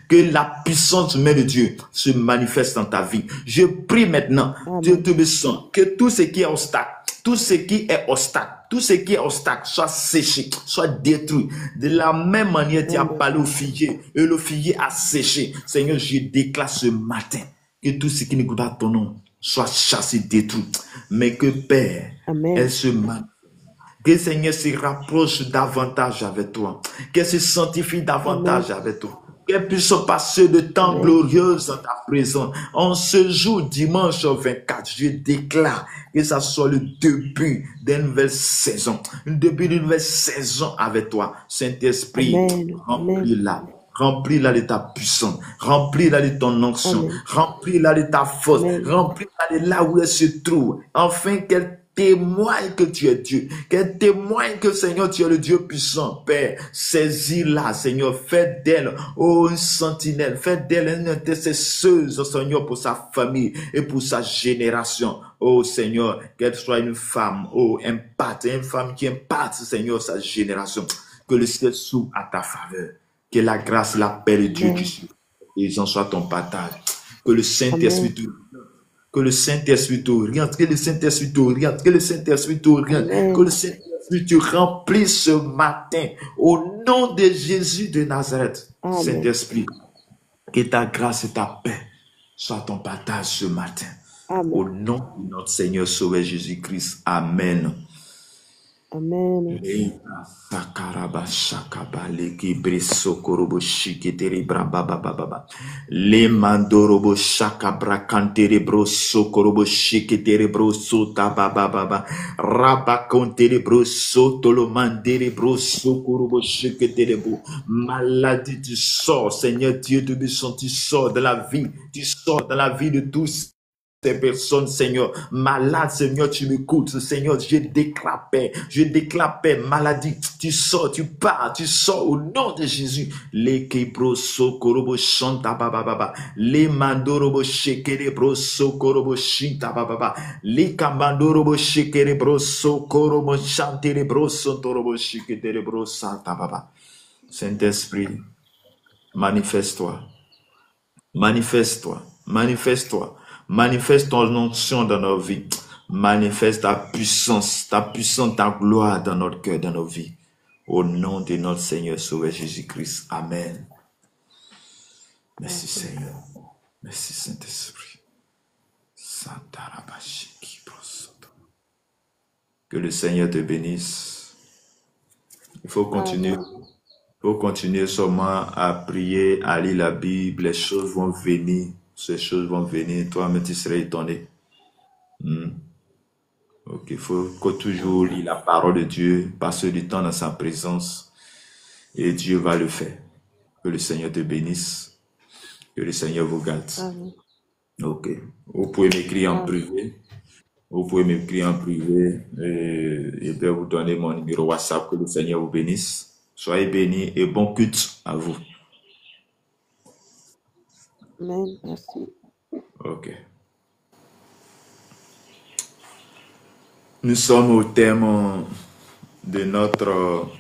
que la puissance même de Dieu se manifeste dans ta vie. Je prie maintenant, Dieu te bénisse, que tout ce qui est obstacle, tout ce qui est obstacle soit séché, soit détruit. De la même manière, tu as parlé au figuier et le figuier a séché. Seigneur, je déclare ce matin que tout ce qui ne goûte pas ton nom soit chassé, détruit. Mais que Père, elle se manifeste. Que Seigneur se rapproche davantage avec toi. Qu'elle se sanctifie davantage avec toi. Qu'elle puisse passer de temps glorieux en ta présence. En ce jour, dimanche 24, je déclare que ça soit le début d'une nouvelle saison. Le début d'une nouvelle saison avec toi. Saint-Esprit, remplis-la. Remplis-la de ta puissance. Remplis-la de ton onction. Remplis-la de ta force. Remplis-la de là où elle se trouve. Afin qu'elle témoigne que tu es Dieu, qu'elle témoigne que Seigneur tu es le Dieu puissant. Père, saisis-la, Seigneur, fais d'elle une sentinelle, fais d'elle une intercesseuse, Seigneur, pour sa famille et pour sa génération. Oh Seigneur, qu'elle soit une femme, une femme qui impacte, Seigneur, sa génération. Que le ciel s'ouvre à ta faveur, que la grâce, la paix de Dieu qui suit, et en soit ton partage. Que le Saint-Esprit que le Saint-Esprit t'oriente, que le Saint-Esprit t'oriente, que le Saint-Esprit t'oriente, que le Saint-Esprit te remplisse ce matin au nom de Jésus de Nazareth. Saint-Esprit, que ta grâce et ta paix soient ton partage ce matin. Au nom de notre Seigneur Sauveur Jésus-Christ. Amen. Amen. Le mandorobo shakabra kanterebro sokorobo shiketerebro sota baba rabakonterebro sotolo manderebro sokorobo shiketerebro. Maladie, tu sors, Seigneur Dieu de bénédiction, tu sors de la vie, de tous ces personnes, Seigneur, malades, Seigneur, tu m'écoutes, Seigneur, je déclare paix, maladie, tu sors, tu pars, tu sors au nom de Jésus. Les kebro sokorobo chanta baba, les mandorobo shekerebro sokorobo shinta baba, les kamandorobo shekerebro sokorobo chanterebro sontorobo shikerebro santa baba. Saint-Esprit, manifeste-toi, manifeste-toi, manifeste-toi. Manifeste ton onction dans nos vies. Manifeste ta puissance, ta gloire dans notre cœur, dans nos vies. Au nom de notre Seigneur Sauveur Jésus-Christ. Amen. Merci Seigneur. Merci Saint-Esprit. Que le Seigneur te bénisse. Il faut continuer. Il faut continuer seulement à prier, à lire la Bible. Les choses vont venir. Ces choses vont venir, toi-même tu seras étonné. Ok, il faut que toujours lire la parole de Dieu, passer du temps dans sa présence, et Dieu va le faire. Que le Seigneur te bénisse, que le Seigneur vous garde. Ok, vous pouvez m'écrire en privé. Vous pouvez m'écrire en privé et je vais vous donner mon numéro WhatsApp. Que le Seigneur vous bénisse. Soyez bénis et bon culte à vous. Amen. Merci. Ok. Nous sommes au thème de notre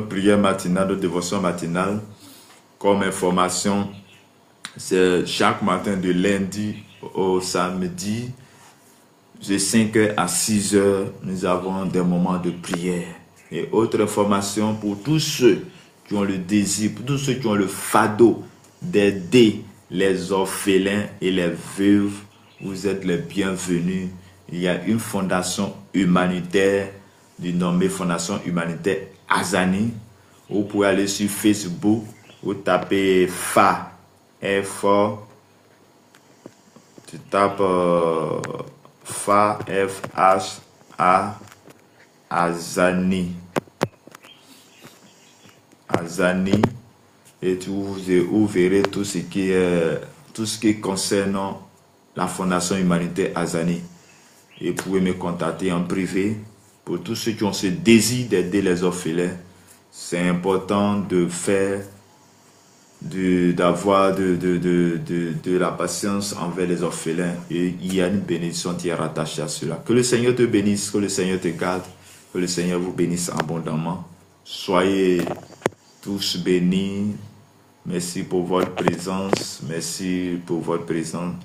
prière matinale, notre dévotion matinale. Comme information, c'est chaque matin de lundi au samedi, de 5h à 6h, nous avons des moments de prière. Et autre information pour tous ceux qui ont le désir, pour tous ceux qui ont le fardeau d'aider les orphelins et les veuves, vous êtes les bienvenus il y a une fondation humanitaire dénommée Fondation Humanitaire Azani. Vous pouvez aller sur Facebook, vous tapez FA, F-O, tu tapes FA, F-H-A, Azani. Azani. Et vous verrez tout ce qui concerne la Fondation Humanitaire Azani. Et vous pouvez me contacter en privé pour tous ceux qui ont ce désir d'aider les orphelins. C'est important de faire, d'avoir de la patience envers les orphelins. Et il y a une bénédiction qui est rattachée à cela. Que le Seigneur te bénisse, que le Seigneur te garde, que le Seigneur vous bénisse abondamment. Soyez tous bénis. Merci pour votre présence. Merci pour votre présence.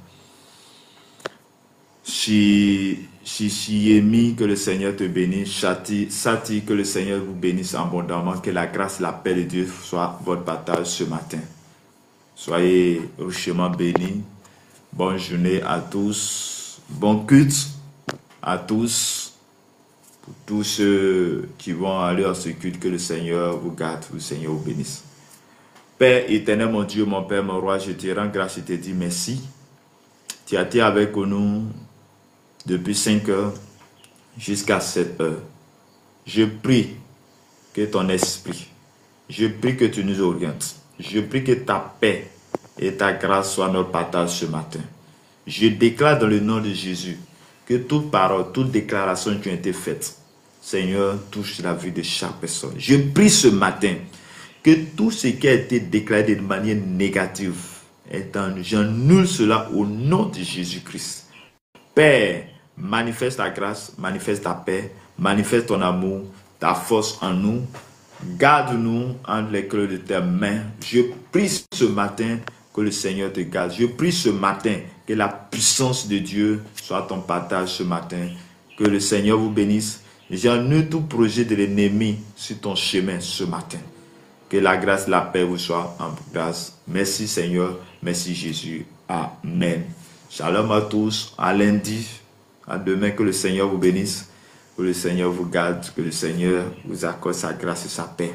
Chiemi, que le Seigneur te bénisse. Sati, que le Seigneur vous bénisse abondamment. Que la grâce, la paix de Dieu soit votre partage ce matin. Soyez richement bénis. Bonne journée à tous. Bon culte à tous. Pour tous ceux qui vont aller à ce culte, que le Seigneur vous garde, que le Seigneur vous bénisse. Père éternel, mon Dieu, mon Père, mon roi, je te rends grâce, je te dis merci. Tu as été avec nous depuis 5 heures jusqu'à 7 heures. Je prie que ton esprit, je prie que tu nous orientes. Je prie que ta paix et ta grâce soient notre partage ce matin. Je déclare dans le nom de Jésus que toute parole, toute déclaration qui a été faite, Seigneur, touche la vie de chaque personne. Je prie ce matin que tout ce qui a été déclaré de manière négative, j'annule cela au nom de Jésus-Christ. Père, manifeste ta grâce, manifeste ta paix, manifeste ton amour, ta force en nous. Garde-nous entre les creux de tes mains. Je prie ce matin que le Seigneur te garde. Je prie ce matin que la puissance de Dieu soit ton partage ce matin. Que le Seigneur vous bénisse. J'annule tout projet de l'ennemi sur ton chemin ce matin. Que la grâce, la paix vous soit en grâce. Merci Seigneur, merci Jésus. Amen. Shalom à tous, à lundi, à demain, que le Seigneur vous bénisse, que le Seigneur vous garde, que le Seigneur vous accorde sa grâce et sa paix.